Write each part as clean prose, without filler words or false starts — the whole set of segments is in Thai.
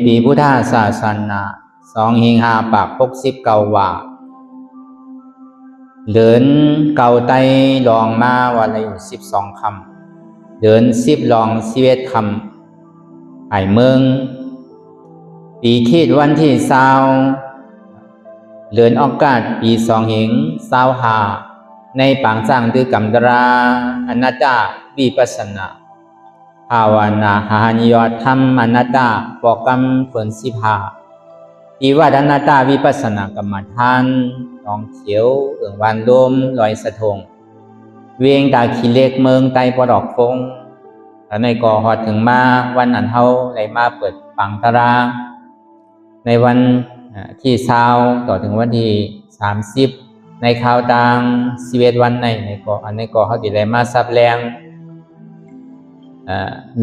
ปีพุทธศาสนา2569ว่าเดินเก่าไตลองมาวันละ12 คำเดิน10ลอง11 คำไผ่เมืองปีคิดวันที่20เดือนออกาศปี2525ในปางสร้างดือกำตราอนัตตาวิปัสสนาภาวนาหานิยตธรรมอนัตตาปกรรมผล15ปีวัดอนัตตาวิปัสสนากรรมฐานน้องเขียวเอื่องวันลมลอยสะทงเวียงตาขี้เล็กเมืองไตปอดอกฟงแล้วในก่อฮอดถึงมาวันอันเฮาได้มาเปิดปังตารางในวันที่20ต่อถึงวันที่30ในข่าวต่าง11วันในก่ออันในก่อเฮาสิได้มาซับแรง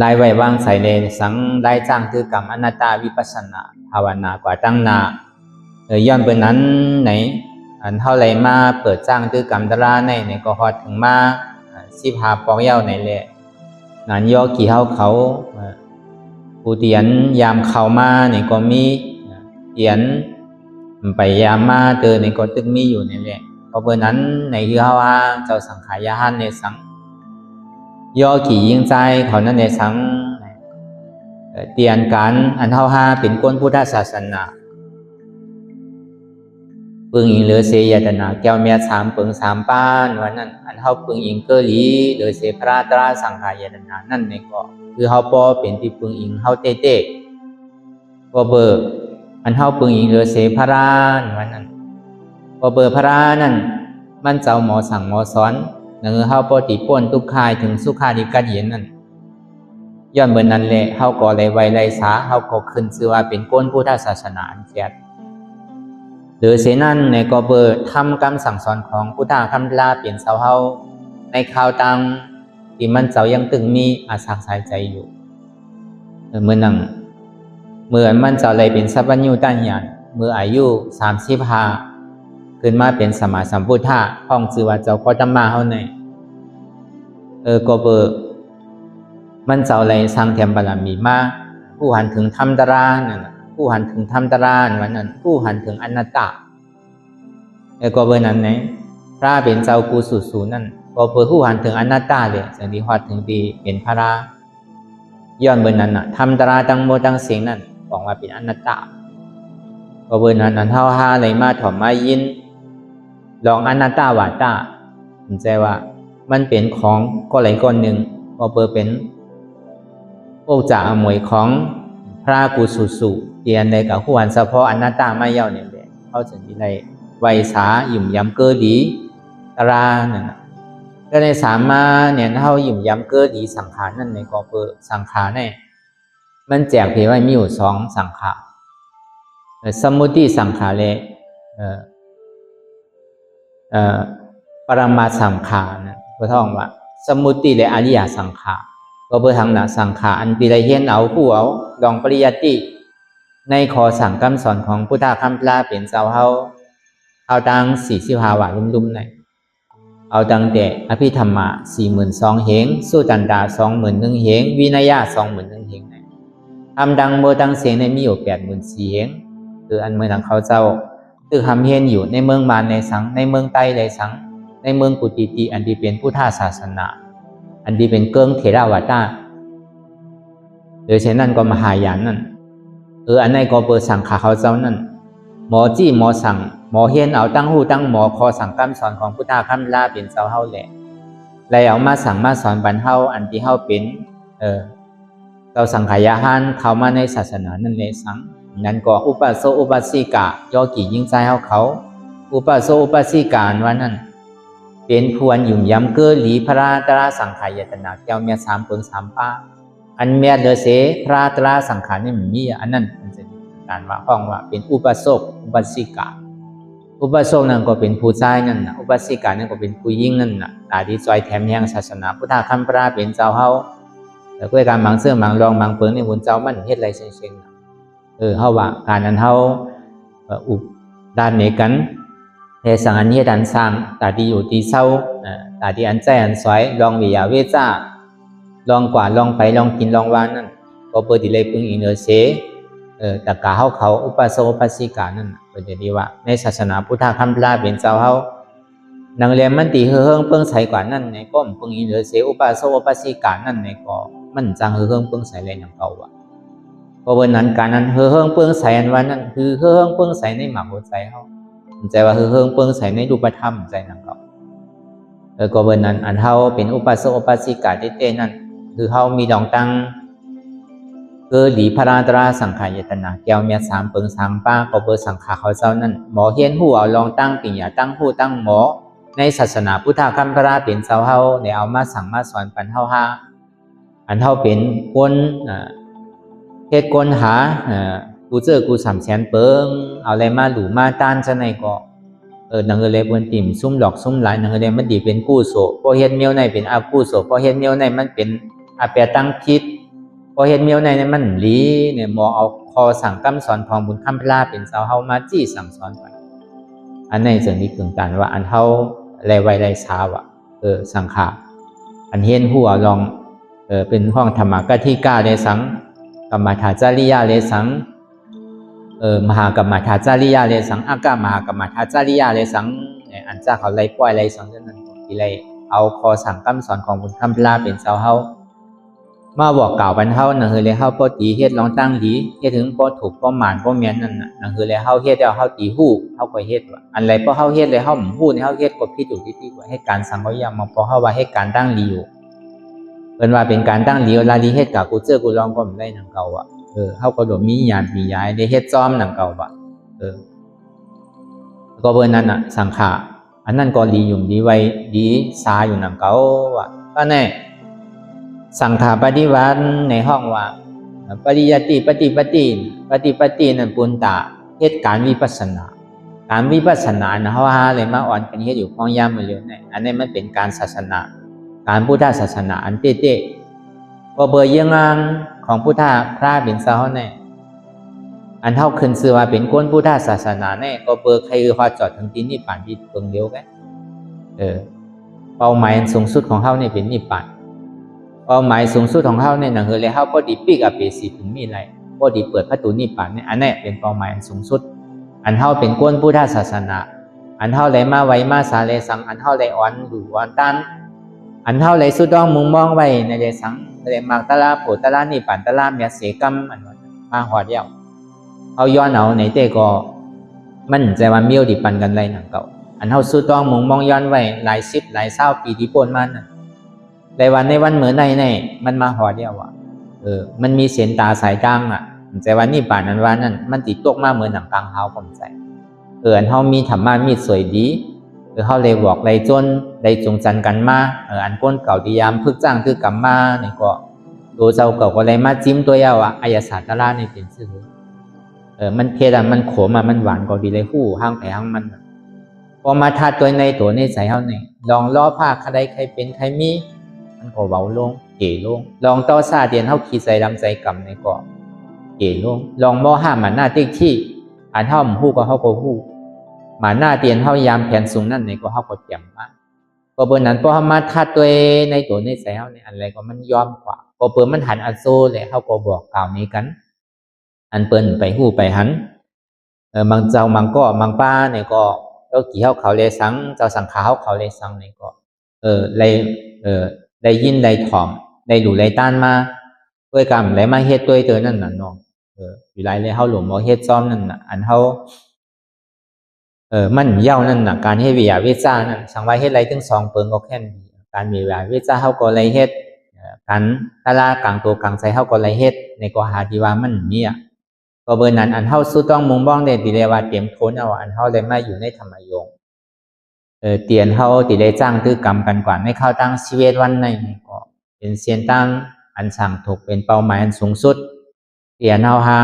ลายไว้วางใส่ในสังได้จ้างคือกรรมอนัตตาวิปัสสนาภาวนากว่าตั้งนาย้อนเป็นนั้นไหนอันเท่าไรมาเปิดจ้างคือกรรมตราในก็ฮอดถึงมา15 ปองเย้าในแหละนั้นย่อกี่เขาผู้เตียนยามเข้ามาในก็มีเตียนไปยามมาเจอในก็ตึกมีอยู่ในแหละเพราะเบอร์นั้นในคือเฮาว่าเจ้าสังขายาหันในสังย่อกี่ยิ่งใจเขานั้นในสังเตียนกันอันเท่าห้าเป็นก้นพุทธศาสนาปึงอิงเหลือเสียยตนาแก้วเมีย3 ปึง3 ป้านวันนั้นอันเท่าปึงอิงเกลีเหลือเสียพระตราสังขายตนานั่นในก็คือเฮาปอเป็นที่ปึงอิงเฮาเต้ก็เบอร์อันเท่าปึงอิงเหลือเสียพระรานวันนั้นก็เบอร์พระรานั่นมันเจ้าหมอสั่งหมอสอนนั่นคือเฮาปอติป่นทุกขายถึงสุขาดิกัดเห็นนั่นย้อนเบอร์นั้นแหละเฮาก็เลยไว้ไรสาเฮาก็ขึ้นชื่อว่าเป็นก้นพุทธศาสนาอันแท้หรือเสนั้นในก็เบอร์ทำคำสั่งสอนของพุทธคำลาเปลี่ยนเสาเฮาในข่าวตังที่มันเจ้ายังตึงมีอาศักสายใจอยู่เมื่อนั่งเมื่อมันเจ้าเลยเป็นสัพพัญญูตัญญาเมื่ออายุ35ขึ้นมาเป็นสมมาสัมพุทธะห้องชื่อว่าเจ้าโคตมะเฮาในก็เบอร์มันเจ้าเลยสร้างเทียมบารมีมาผู้หันถึงธรรมตรานั่นผู้หันถึงธรรมตราวันนั้นผู้หันถึงอนัตตาก็เบอร์นั้นไหนพระเป็นเจ้ากูสูนั่นก็เบอร์ผู้หันถึงอนัตตาเลยสันติฮอดถึงดีเป็นพระราย้อนเบอร์นั้นน่ะธรรมตราตั้งโมตั้งเสียงนั่นบอกว่าเป็นอนัตตาก็เบอร์นั้นเท่าห้าเลยมาถอมมายินลองอนัตตาวาตาสนใจว่ามันเป็นของก็ไหลก้อนหนึ่งก็เบอร์เป็นโอ้จ่าอมวยของพระกุสุเตียนในกับผู้หันเฉพาะอนัตตาไม่เย่าเนี่ยแหละเขาจะมีในไวสาหยุ่มย้ำเกอดีตราเนี่ยก็ในสามมาเนี่ยเขาหยุ่มย้ำเกอดีสังขารนั่นในก็เปิดสังขารเนี่ยมันแจกเพียงว่ามีอยู่2 สังขารสมุติสังขารเลยปรมาสังขารนะพระท่องว่าสมุติและอริยสังขารก็เพื่อทางหนาสังขารอันปีไรเฮียนเอาผู้เอาลองปริยัติในขอสั่งคำสอนของพุทธคำพลาเป็นเจ้าเฮาเอาตัง45 ว่าลุ่มๆในเอาตังแต่อภิธรรมะ42,000 เหงสู้จันดา21,000 เหงวินัยะ21,000 เหงในทำดังโมตังเสียงในมีอยู่84,000 เหงคืออันเมืองเขาเจ้าคือทำเฮียนอยู่ในเมืองมารในสังในเมืองใต้ในสังในเมืองกุติติอันที่เป็นพุทธศาสนาอันที่เป็นเกิงเถรวาทาโดยเช่นนั้นก็มหายานนั่นอันในก็เปิดสั่งขาเขาเจ้านั่นหมอจี้หมอสั่งหมอเฮียนเอาตั้งหูตั้งหมอคอสั่งคำสอนของพุทธคำลาเป็นเจ้าเฮาแหละเลยเอามาสั่งมาสอนบรรเฮาอันที่เฮาเป็นเราสังขายาหันเข้ามาในศาสนานั่นเลยสังนั้นก็อุปาโสอุปาสิกะย่อกี่ยิ่งใจเขาอุปาโสอุปาสิกาวันนั้นเป็นพวนหยุ่มย้ำเกอหลีพระตราสังขายตนาแก้วเมีย3 ปึง3 ป้าอันเมียเลเสพระตราสังขารนี่มันมีอันนั้นมันจะการว่าห้องว่าเป็นอุปาสกอุปาสิกาอุปาสกนั่นก็เป็นผู้ชายนั่นนะอุปาสิกานั่นก็เป็นผู้หญิงนั่นนะตาดีจอยแถมแห่งศาสนาพุทธคำพระเป็นเจ้าเฮาแต่ด้วยการบางเสื้อบางรองบางเปิงในบุญเจ้ามันเฮ็ดไรเชิงเฮาว่าการนั้นเฮาอุปด้านนี้กันแต่สังอันนี้ดันสร้างตาดีอยู่ดีเศร้าตาดีอันใจอันสวยลองวิยาเวจ้าลองกว่าลองไปลองกินลองวานนั่นก็เปิดดิเลยปึงอิงเนอเส แต่กาเขาอุปสมอุปสิกานั่นก็จะดีว่าในศาสนาพุทธคำพลาเป็นเจ้าเขานังเรียนมันตีเฮืองเปิ้งใสกว่านั่นในก็เปิ้งอินเหลือเสียอุปสมอุปสิกานั่นในก็มันจังเฮืองเปิ้งใสเลยอย่างเก่าว่ะเพราะวันนั้นการนั้นเฮืองเปิ้งใสอันวันนั้นคือเฮืองเปิ้งใสในหมากหัวใจเขาใจว่าเฮืองเปิ้งใสในรูปธรรมใจนั่นเก่าก็วันนั้นอันเขาเป็นอุปสมอุปสิกาเต้นั่นคือเขามีดองตังคือหลีพระราตราสังขายตนาแก้วเมียสามเปิงสามป้าก็เบอร์สังขาเขาเจ้านั่นหมอเฮียนหูเอาลองตั้งปิญญาตั้งหูตั้งหมอในศาสนาพุทธคัมภราเป็นเจ้าเฮาในเอามาสั่งมาสอนปันเฮาฮาอันเฮาเป็นคนเฮ็ดคนหากูเจอกูสามแสนเปิงเอาอะไรมาหลู่มาต้านซะในก็นังเลยบนติ่มซุ่มหลอกซุ่มหลายนังเลยมันดีเป็นกู้โสพอเฮ็ดเมียวในเป็นอากู้โสพอเฮ็ดเมียวในมันเป็นอาเปียตั้งคิดพอเห็นเมียวในมันหลีเนี่ยหมอเอาคอสั่งกำสอนทองบุญคำพลาเป็นสาวเฮามาจี้สั่งสอนไปอันในส่วนนี้กึ่งกันว่าอันเฮาไรไวไรสาวะสังขาอันเห็นหัวลองเป็นห้องธรรมกติกาเลสังกัมมาถาจาริยาเลสังมหากัมมาถาจาริยาเลสังอากามหากัมมาถาจาริยาเลสังอันเจ้าเขาไรปล่อยไรสังนั้นที่ไรเอาคอสั่งกำสอนของบุญคำพลาเป็นสาวเฮามาบอกกล่าวบรรเทานั่นคือเลยเฮาปอตีเฮ็ดลองตั้งดีเฮ็ดถึงปอถูกปอหมานปอเมียนนั่นน่ะนั่นคือเลยเฮาเฮ็ดแล้วเฮาตีฮู้เฮาก็เฮ็ดว่าอันไรปอเฮาเฮ็ดเลยเฮาหมู่ฮู้นี่เฮาเฮ็ดก็ผิดถูกที่ว่าให้การสังเขายามมาพอเฮาว่าให้การตั้งดีอยู่เพิ่นว่าเป็นการตั้งดีลาดีเฮ็ดกะกูเจอกูลองก็บ่ได้นั่นเก่าอ่ะเฮาก็โดมีญาณมีย้ายได้เฮ็ดซ้อมนั่นเก่าว่าก็เบิ่นนั้นน่ะสังขารอันนั้นก็ดีอยู่ดีไว้ดีซาอยู่นั่นเก่าว่าก็แน่สังขารปฏิวัติในห้องว่าปริยัติปฏิปฏินั่นปุณตาเหตุการวิปัสสนาการวิปัสสนานะเฮาหาเลยมาอ่อนกันเฮ็ดอยู่ของยามมื้อเร็วนี่อันนี้มันเป็นการศาสนาการพุทธศาสนาอันเต้ๆบ่เบอเยี่ยงางของพุทธะพระเป็นซาเฮาแน่อันเฮาขึ้นชื่อว่าเป็นคนพุทธศาสนาแน่ก็เบอใครฮอดจอดถึงที่นิพพานที่เพิ่งเดียวกันเป้าหมายสูงสุดของเฮานี่เป็นนิพพานเป้าหมายสูงสุดของเฮาเนี่ยนั่นคือเลยเฮาพอดีปีกอเปสิถึงมีไรพอดีเปิดประตูนิพพานเนี่ยอันนี้เป็นเป้าหมายสูงสุดอันเฮาเป็นคนพุทธศาสนาอันเฮาไหลมาไว้มาสาเลสังอันเฮาไหลอ่อนหรืออ่อนตันอันเฮาไหลสุดดองมุงมองไว้ในเลสังเลยมากตะลาโผตะลานิพพานตะลาเมียเสกัมอันว่ามาหอดเดียวเฮาย้อนเอาในเตก็มันใจว่าเมียวดิปันกันไรหนังเก่าอันเฮาสุดดองมุงมองย้อนไว้หลาย10หลาย20ปีที่ผ่านมานั่นในวันเหมือนในมันมาหอเดียวอ่ะมันมีเสียนตาสายกลางอ่ะใจวันนี้ป่านนั้นวันนั้นมันติดตกมาเหมือนหนังกลางเท้าผมใจอันเฮามีธรรมะมีสวยดีเฮาเลยบอกเลยจนได้จงจันกันมาอันก้นเก่าดียามพึกจ้างคือกรรมมาเนี่ยก็ตัวเจ้าเก่าก็เลยมาจิ้มตัวยาวอ่ะอายศาสตร์ตะล่าในเป็นซื่อมันเผ็ดมันขมมันหวานก็ดีเลยหู้ห้างไผ่ห้างมันพอมาทัดตัวในตัวในใส่เฮาเนี่ยลองล้อผ้าใครเป็นใครมีก็เบาลงเก๋ลงลองต่อซาเดียนเฮาขี้ใส่ลำใจกำในก็เก๋ลงลองมอห้ามันหน้าติ๊กที่อันเฮาหมู่ฮู้ก็เฮาก็ฮู้มาหน้าเตียนเฮายามแผนสูงนั่นในก็เฮาก็เตรียมมาก็เบิ่นนั้นพอเฮามาทัดตัวในตัวในใส่เฮาในอันไรก็มันยอมกว่าก็เปิ้นมันหันอันโซแหละเฮาก็บอกกล่าวนี้กันอันเปิ้นไปฮู้ไปหันบางเจ้าบางก็บางป้าเนี่ยก็เจ้ากี่เฮาเขาเลยสังเจ้าสังขาเฮาเขาเลยสังนี่ก็เลยได้ยินได้ถ่อมได้หลู่ได้ต้านมาด้วยกรรมไหลมาเฮ็ดด้วยเตอนั่นน่ะเนาะอยู่หลายเลยเฮาหลวมบ่เฮ็ดซ้อมนั่นน่ะอันเฮามันเย้านั่นน่ะการเฮ็ดวิยาวิจานั่นสังว่าเฮ็ดไรถึง2เปิงก็แค่นี้การมีวิยาวิจาเฮาก็เลยเฮ็ดกันตะลากลางตัวกลางใจเฮาก็เลยเฮ็ดในก็หาที่ว่ามันมีอ่ะก็เบิ่นนั้นอันเฮาสู้ต้องมุงบ้องได้ติเลยว่าเตรียมทนเอาอันเฮาเลยมาอยู่ในธรรมยงเตียนเฮาติได้จ้างตื้อกรรมกันกว่าในเข้าตั้งชีวิตวันในก็เป็นเสียนตั้งอันสั่งถูกเป็นเป้าหมายอันสูงสุดเตียนเฮาหา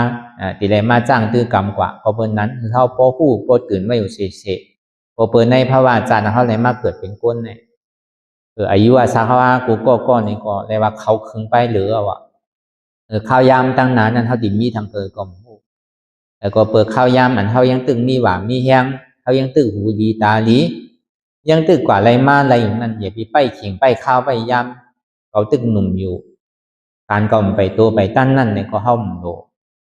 ติได้มาจ้างตื้อกรรมกว่าเพราะเพิ่นนั้นคือเฮาบ่ฮู้บ่ตื่นไว้อยู่เฉยๆบ่เปิ้นในภาวะจารย์เฮาเลยมาเกิดเป็นคนเนี่ยอายุว่าซาว่ากูก็นี่ก็เลยว่าเขาคึงไปหรือว่าข้าวยามตั้งนานนั้นเฮาดิมีทางก็บ่ฮู้แล้วก็เปิดข้าวยามอันเฮายังตึงมีหว่ามีแฮงเฮายังตึกหูดีตาดียังตึกกว่าอะไรมาอะไรอย่างนั้นอย่าไปไปเขียงไปข้าวไปยำเขาตึกหนุ่มอยู่การก็ไปตัวไปตั้นนั่นเนี่ยก็ห้อมโด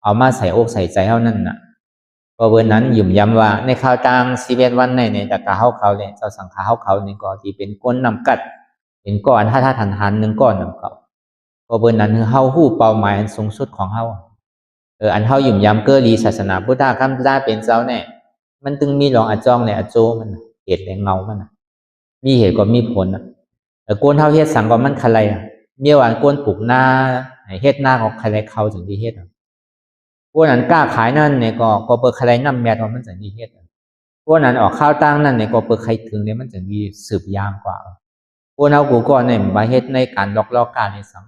เอามาใส่อกใส่ใจเฮานั่นน่ะก็เบอร์นั้นยุ่มย้ำว่าในข่าวต่าง11วันในตะกะเฮาเขาเนี่ยเจ้าสังฆาเฮาเขานี่ก็ที่เป็นก้นนำกัดเป็นก้อนถ้าทัน1ก้อนนำเขาก็เบอร์นั้นคือเฮาฮู้เป้าหมายอันสูงสุดของเฮาอันเฮายุ่มย้ำเกอลีศาสนาพุทธะคำลาเป็นเจ้าแน่มันจึงมีหลองอาจองในอาโจมันเหตุและเงามันมีเหตุก็มีผลกวนเฮาเฮ็ดสังก็มันคะไรเมียหวานกวนปลูกหน้าเฮ็ดหน้าของใครเขาถึงที่เฮ็ดพวกนั้นกล้าขายนั่นเนี่ยก็เปิดใครนำแม่ว่ามันถึงที่เฮ็ดพวกนั้นออกข้าวตั้งนั่นเนี่ยก็เปิดใครถึงเนี่ยมันถึงมีสืบยามกว่าพวกเฮากูก็เนี่ยมาเฮ็ดในการลอกการในสัง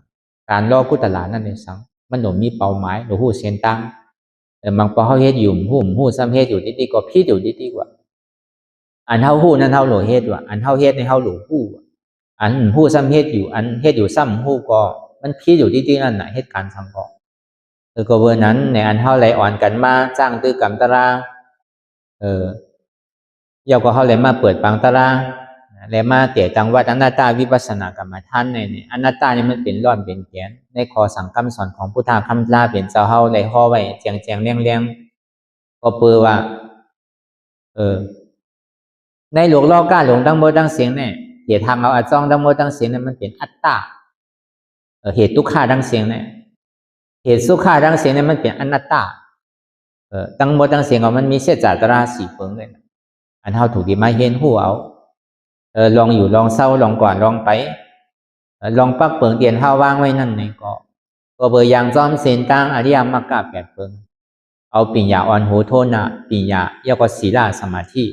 การลอกกุตลานั่นในสังมันหนูมีเป้าหมายหนูฮู้เส้นตั้งบางปอเฮาเฮ็ดอยู่ฮู้ซ้ำเฮ็ดอยู่ดีๆก็ผิดอยู่ดีๆกว่าอันเฮาฮู้นั่นเฮาหลเฮ็ดว่าอันเฮาเฮ็ดในเฮาหลฮู้อันฮู้ซ้ำเฮ็ดอยู่อันเฮ็ดอยู่ซ้ำฮู้ก็มันผิดอยู่ดีๆนั่นน่ะเหตุการณ์สังก็ก็เบอร์นั้นในอันเฮาไหลอ่อนกันมาจ้างตื้อกำตารางยาก็เฮาเลยมาเปิดปังตารางแล้วมาเตะจังวัดอนัตตาวิปัสสนากรรมฐานในอนัตตานี่มันเป็นร้อนเป็นแกนในข้อสั่งคำสอนของพุทธะคำลาเป็นเจ้าเฮาได้ฮ้อไว้แจงๆเลี้ยงๆก็เปือว่าในหลวงล้อกล้าหลวงตั้งโมตั้งเสียงเนี่ยเหตุทางเอาอาจ้องตั้งโมตั้งเสียงเนี่ยมันเป็นอัตตาเหตุทุกขาตั้งเสียงเนี่ยเหตุสุขาตั้งเสียงเนี่ยมันเป็นอนัตตาตั้งโมตั้งเสียงมันมีเสียจาตราสีเฟิงเลยอันเฮาถูกที่มาเห็นหูเอาลองอยู่ลองเศร้าลองก่อนลองไปลองปักเปิงเตียนเฮาวางไว้นั่นนี่ก็เบอร์อย่างจอมเส้นตั้งอริยมรรค8เฟิงเอาปิญญาอ่อนโหโทนะปิญญาเรียกว่าศีลสมาธิ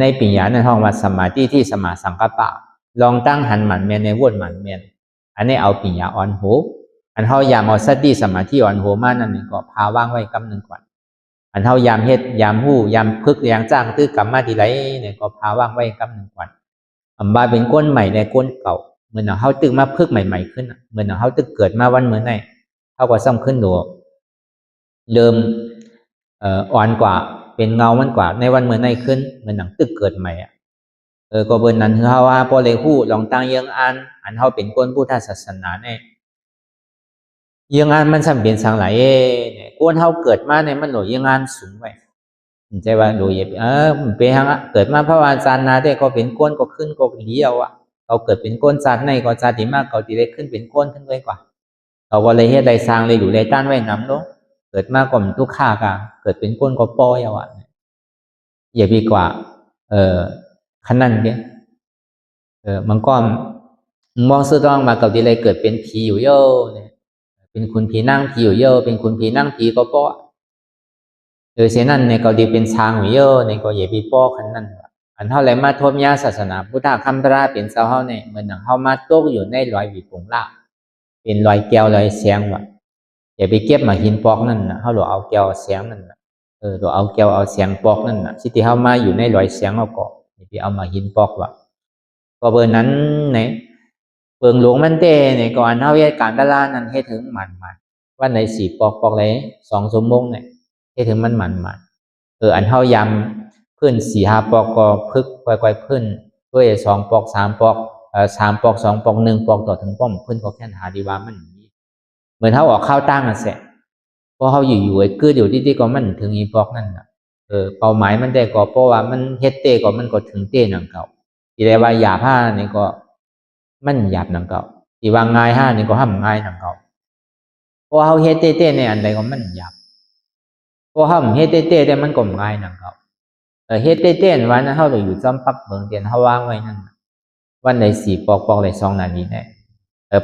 ในปิญญาในห้องว่าสมาธิที่สมาสังกัปปะลองตั้งหันหมันแมนในวนหมันแมนอันนี้เอาปิญญาอ่อนโหอันเฮายามเอาสติสมาธิอ่อนโหมานั่นนี่ก็พาว่างไว้กำนึงก่อนอันเฮายามเฮ็ดยามฮู้ยามพึกยามจ้างตื้อกรรมมาทีไรเนี่ยก็พาว่างไว้กำนึงก่อนบาเป็นก้นใหม่ในก้นเก่าเหมือนเฮาตึกมาพึกใหม่ๆขึ้นเหมือนเฮาตึกเกิดมาวันเหมือนไหนเฮาก็ซ้ำขึ้นดูเริ่มอ่อนกว่าเป็นเงามันกว่าในวันเหมือนในขึ้นเหมือนหนังตึกเกิดใหม่ก็เบิ่นนั้นคือเฮาว่าพอเลยฮู้ลองตั้งยังอันเฮาเป็นคนพุทธศาสนาเนี่ยยังมันสำเป็นสังหลายเนี่ยกวนเฮาเกิดมาเนี่ยมันโหลยังสูงไว้ใจว่าโดยเป็นหังเกิดมาเพราะว่าจานนาได้ก็เป็นก้นก็ขึ้นก็เดียวเขาเกิดเป็นก้นจานในก็จานที่มากเขาที่ได้ขึ้นเป็นก้นขึ้นไว้กว่าเขาก็เลยเฮ็ดได้สร้างเลยอยู่เลยต้านไว้นำเนาะเกิดมาก็มันทุกข์ค่ากะเกิดเป็นก้นก็ป้อยอย่าดีกว่าขนาดนี้มันก็มองซื้อต้องมาเก่าที่เลยเกิดเป็นผีอยู่เยอะเนี่ยเป็นคุณผีนั่งผีอยู่เยอะเป็นคุณผีนั่งผีก็ป้อเช่นนั้นเนี่ยก็ดีเป็นช้างอยู่เยอะเนี่ยก็อย่าไปป้อขนาดนั้นอันเท่าไรมาทบยาศาสนาพุทธคำตราเป็นเจ้าเฮาเนี่ยเหมือนหนังเฮามาตกอยู่ในรอยวิปุงละเป็นรอยแก้วรอยเสียงว่ะอย่าไปเก็บมาหินปอกนั่นนะเฮาหลเอาแก้วเสียงนั่นน่ะหลเอาแก้วเอาเสียงปอกนั่นน่ะสิที่เฮามาอยู่ในรอยเสียงเอาก็อย่าไปเอามาหินปอกว่ะก็เบอร์นั้นเนี่ยเปิงหลวงมันเต้เนี่ยก่อนเฮาเฮ็ดการตลาดนั้นเฮ็ดถึงมันวันไหนสิปอกเลย2 ชั่วโมงเนี่ยเฮ็ดถึงมันอันเฮายำพื้น4-5ปอกก็พึกค่อยๆพื้นด้วย2ปอก3ปอก3ปอก2ปอก1ปอกต่อถึงป้อมพื้นก็แค่หาดีว่ามันเหมือนเฮาออกข้าวตั้งอ่ะแซ่พอเฮาอยู่ๆไอ้คืออยู่ที่ๆก็มันถึงอีปอกนั่นน่ะเป้าหมายมันได้ก็เพราะว่ามันเฮ็ดเต้ก็มันก็ถึงเต้นั่นเก่าที่ได้ว่าหยาบผ้านี่ก็มันหยาบนั่นเก่าที่ว่าง่ายห้านี่ก็ห้ำง่ายนั่นเก่าเพราะเฮาเฮ็ดเต้ๆในอันใดก็มันหยาบเพราะเฮาเฮ็ดเต้ๆแต่มันก็ง่ายนั่นเก่าเฮ็ดเต้ๆวันนั้นเฮาอยู่จอมปักเบิ่งเตียนเฮาวางไว้นั่นวันใด4ปอกใด2นาทีได้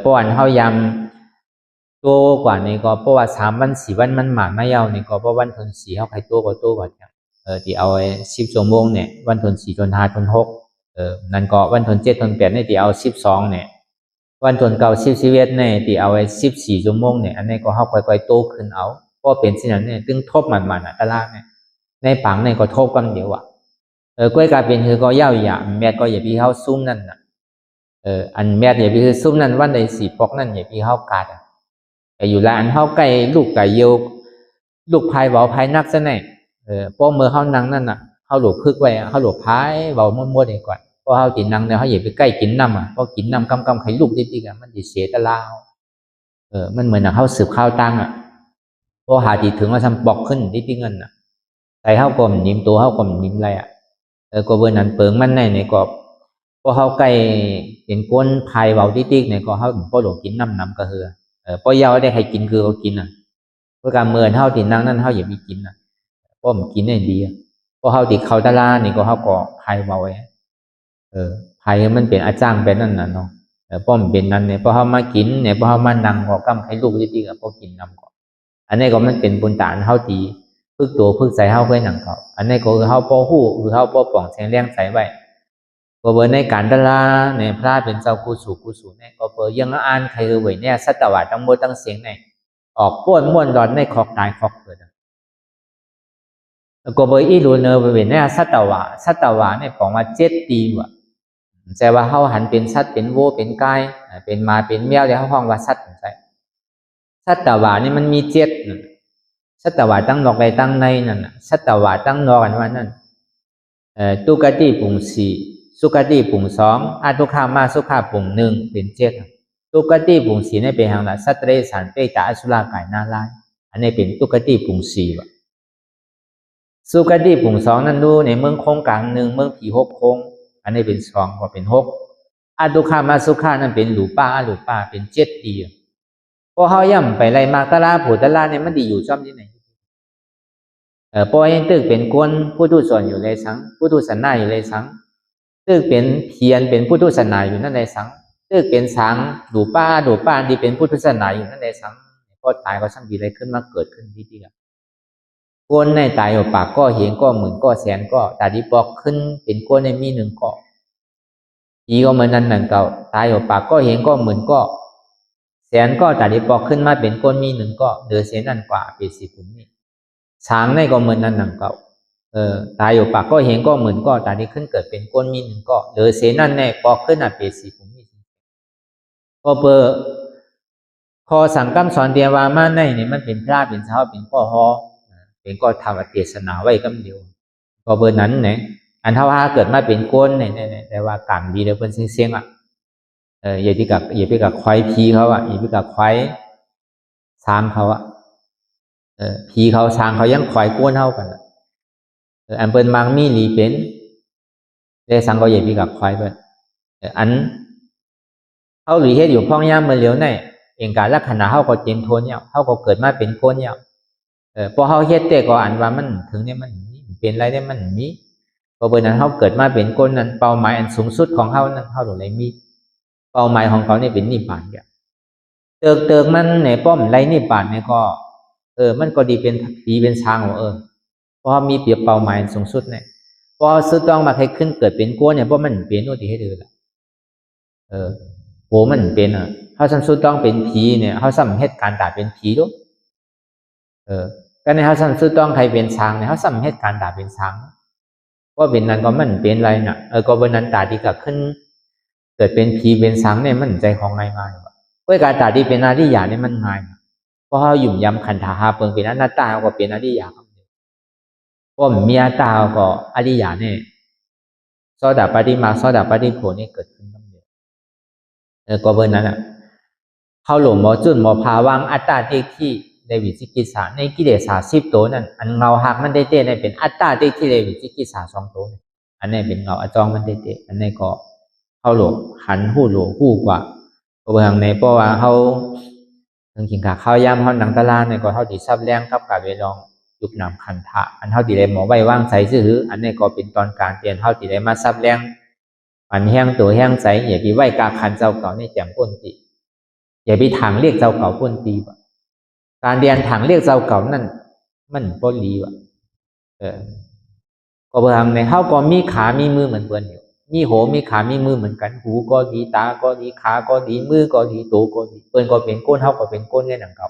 เพราะอันเฮายำตัวกว่านี่ก็เพราะว่า3วัน4วันมันหมาไม่ยาวนี่ก็เพราะวันที่4เฮาใครตัวก็ตัวกว่าจังที่เอาไว้10 ชั่วโมงเนี่ยวันที่4 5 6นั่นก็วันที่7 8นี่ที่เอา12เนี่ยวันที่9 10 11เนี่ยที่เอาไว้14 ชั่วโมงเนี่ยอันนี้ก็เฮาค่อยๆโตขึ้นเอาเพราะเป็นสิ่งนั้นเนี่ยตึงทบมันๆตารางเนี่ยในปังเนี่ยก็ทบกันเดียวก้อยกลายเป็นคือก็ยาวอย่าแม่ก็อย่าพี่เฮาซุ่มนั่นน่ะอันแม่อย่าพี่คือซุ่มนั่นวันใด4ปอกนั่นอย่าพี่เฮากาดอยู่ละอันเฮาไก่ลูกไก่เยียวลูกพายเว้าพายนักซะแน่เพราะเมื่อเฮานั่งนั่นน่ะเฮาหลบพึกไว้เฮาหลบพายเว้ามั่วๆได้ก่อนเพราะเฮาสินั่งเนี่ยเฮาอย่าไปใกล้กินน้ำเพราะกินน้ำกำๆไข่ลูกติดๆมันสิเสียตะลาวมันเหมือนเฮาสืบข้าวตังเพรา อหาที่ถึงว่าทำบอกขึ้นที่เงินน่ะใส่เฮาก็มันนิ่มตัวเฮาก็มันนิ่มไรก็เบอร์นั้นเปิงมันในก็พอเฮาใกล้เป็นก้นภายเว้าติ๊กๆเนี่ยก็เฮาบ่หลงกินน้ำก็เฮือพอยาวได้ให้กินคือเขากินเพื่อการเมินเฮาที่นั่งนั่นเฮาอย่ามีกินเพราะมันกินได้ดีเพราะเฮาที่เข้าตลาดนี่ก็เฮาก็ภายเว้าภายมันเป็นอาจารย์เป็นนั่นน่ะเนาะเพราะมันเป็นนั้นเนี่ยพอเฮามากินเนี่ยพอเฮามานั่งก็กำให้ลูกติ๊กๆก็พอกินนำก็อันนี้ก็มันเป็นบุญตานเฮาตีฝึกตัวฝึกใจเฮาเคยหนังเขาอันนี้ก็คือเฮาพอฮู้คือเฮาพอป้องแสงแรงใส่ไว้ก็เบอในการตลาในพระเป็นเจ้ากุศลเนี่ยก็เบอยังอ่านใครไว้เนี่ยสัตวะทั้งหมดทั้งเสียงเนี่ยออกป้วนม่วนร้อนในขอกตายขอกเกิดแล้วก็เบออีรูเนอไปเป็นเนี่ยสัตวะเนี่ยของว่า7 ปีว่ะแต่ว่าเฮาหันเป็นสัตว์เป็นโวเป็นกายเป็นมาเป็นแมวแล้วเฮาห้องว่าสัตว์ใช่สัตวะนี่มันมี7สัตวะตั้งนอกใดตั้งในนั่นสัตวะตั้งนอกกันว่านั่นตุกติปุง4สุกติปุง2อทุคามาสุขาปุง1เป็น7ตุกติปุง4นี่เป็นหังละสัตเรสันเปตาอสุรกายนาลายอันนี้เป็นตุกติปุง4ว่ะสุกติปุง2นั่นดูในเมืองโคงกลาง1เมืองผี6โคงอันนี้เป็น2ก็เป็น6อทุคามาสุขานั่นเป็นหลูป้าเป็น7ดีพอเฮาย่ำไปไล่มากตลาผู้ตลาเนี่ยมันดีอยู่ซ่อมที่ไหนพอให้ตึกเป็นกวนผู้ทุศนอยู่เลยสังผู้ทุศนาอยู่เลยสังตึกเป็นเพียนเป็นผู้ทุศนาอยู่นั่นเลยสังตึกเป็นสังดูป้าที่เป็นผู้ทุศนาอยู่นั่นเลยสังก็ตายก็ช่างดีอะไรขึ้นมาเกิดขึ้นที่ที่ละกวนในตายอยู่ปากก็เห็นก็หมื่นก็แสนก็ตาดีปอกขึ้นเป็นกวนในมี1ก็อีก็เหมือนนั้นเก่าตายอยู่ปากก็เห็นก็หมื่นก็แสนก็ตาดีปอกขึ้นมาเป็นกวนมี1ก็เดือเสียนั่นกว่าเป็น10ผมนี่ช้างในก็เหมือนนั้นเก่าตายอยู่ปากก็เห็นก็หมื่นก็ตาดีขึ้นเกิดเป็นก้นมี1ก็เดือเสียนั่นแน่ปอกขึ้นเป็น10ผมนี่ก็เปอคอสังกัมสอนเดียว่ามาในนี่มันเป็นพระเป็นเช้าเป็นพ่อฮอเป็นก็ทำเทศนาไว้กำเดียวก็เบอร์นั้นเนี่ยอันถ้าว่าเกิดมาเป็นก้นเนี่ยแต่ว่ากลางดีเลยเป็นเสียงอย่าไปกับควายพีเขาอย่าไปกับควายช้างเขาพีเขาช้างเขายังควายก้นเท่ากันอันเป็นบางมีหลีเป็นได้สังก็อย่าไปกับควายเป็นอันเขาหลีเฮ็ดอยู่พ่องย่ามเมื่อเหลียวในเองการลักษณะเขาก็เจมโทนเนี่ยเขาก็เกิดมาเป็นก้นเนี่ยพอเขาเฮ็ดแต่ก็อันว่ามันถึงเนี่ยมันเป็นอะไรได้มันมีเพราะเบอร์นั้นเขาเกิดมาเป็นก้นนั้นเป้าหมายอันสูงสุดของเขานั้นเขาหรือมีเป้าหมายของเขาเนี่ยเป็นนิพพานเนี่ยเติกมันในป้อมไรนิพพานเนี่ยก็มันก็ดีเป็นช้างเพราะมีเปรียบเป้าหมายสูงสุดเนี่ยพอสุดต้องมาให้ขึ้นเกิดเป็นก้นเนี่ยเพราะมันเป็นโน่นที่ให้ดูละโหมันเป็นเขาซ้ำสุดต้องเป็นผีเนี่ยเขาซ้ำเหตุการณ์ด่าเป็นผีด้วยก็ในเขาซ้ำสุดต้องใครเป็นช้างเนี่ยเขาซ้ำเหตุการณ์ด่าเป็นช้างว่าเป็นนั้นก็มันเป็นอะไรน่ะก็บนนั้นตาที่เกิดขึ้นเกิดเป็นผีเป็นช้างเนี่ยมันใจของง่ายๆด้วยการตาที่เป็นอริยะเนี่ยมันง่ายเพราะเขาหยุ่มยำขันธาเปิงเป็นอนัตตาก็เป็นอริยะเพราะมีอัตตาก็อริยะเนี่ยโสดาปฏิมาโสดาปฏิโผนี่เกิดขึ้นตั้งเดียวก็เบอร์นั้นเขาหลงหมอจุนหมอพาวังอัตตาที่ในวิจิกิจฉาในกิเลส10ตัวนั้นอันเงาหักมันได้เต้ในเป็นอัตตาที่ในวิจิกิจฉา2ตัวอันนี้เป็นเงาอจองมันได้เต้อันนี้ก็เขาหลงหันหูหลงหูกว่าเบอร์ทางในเพราะว่าเขาถึงขิงขาเข้าย่ำเขาหนังตะลานเนี่ยก็เขาดีซับแรงกับกาเวลองยุบนำขันธะอันเท่าที่ได้หมอไว้ว่างใส่ซื้ออันนี้ก็เป็นตอนการเปลี่ยนเท่าที่ได้มาซับแรงอันแห้งตัวแห้งใสอย่าไปไหว้กาขันเจ้าเก่าในแจ่มก้นตีอย่าไปถังเรียกเจ้าเก่าก้นตีการเรียนถังเรียกเจ้าเก่านั่นมันบ่ดีก็เพื่อทำในเขาก็มีขามีมือเหมือนเพื่อนอยู่มีโหมีขามีมือเหมือนกันหูก็ดีตาก็ดีขาก็ดีมือก็ดีตัวก็ดีเพื่อนก็เป็นก้นเขาก็เป็นก้นในหนังเก่า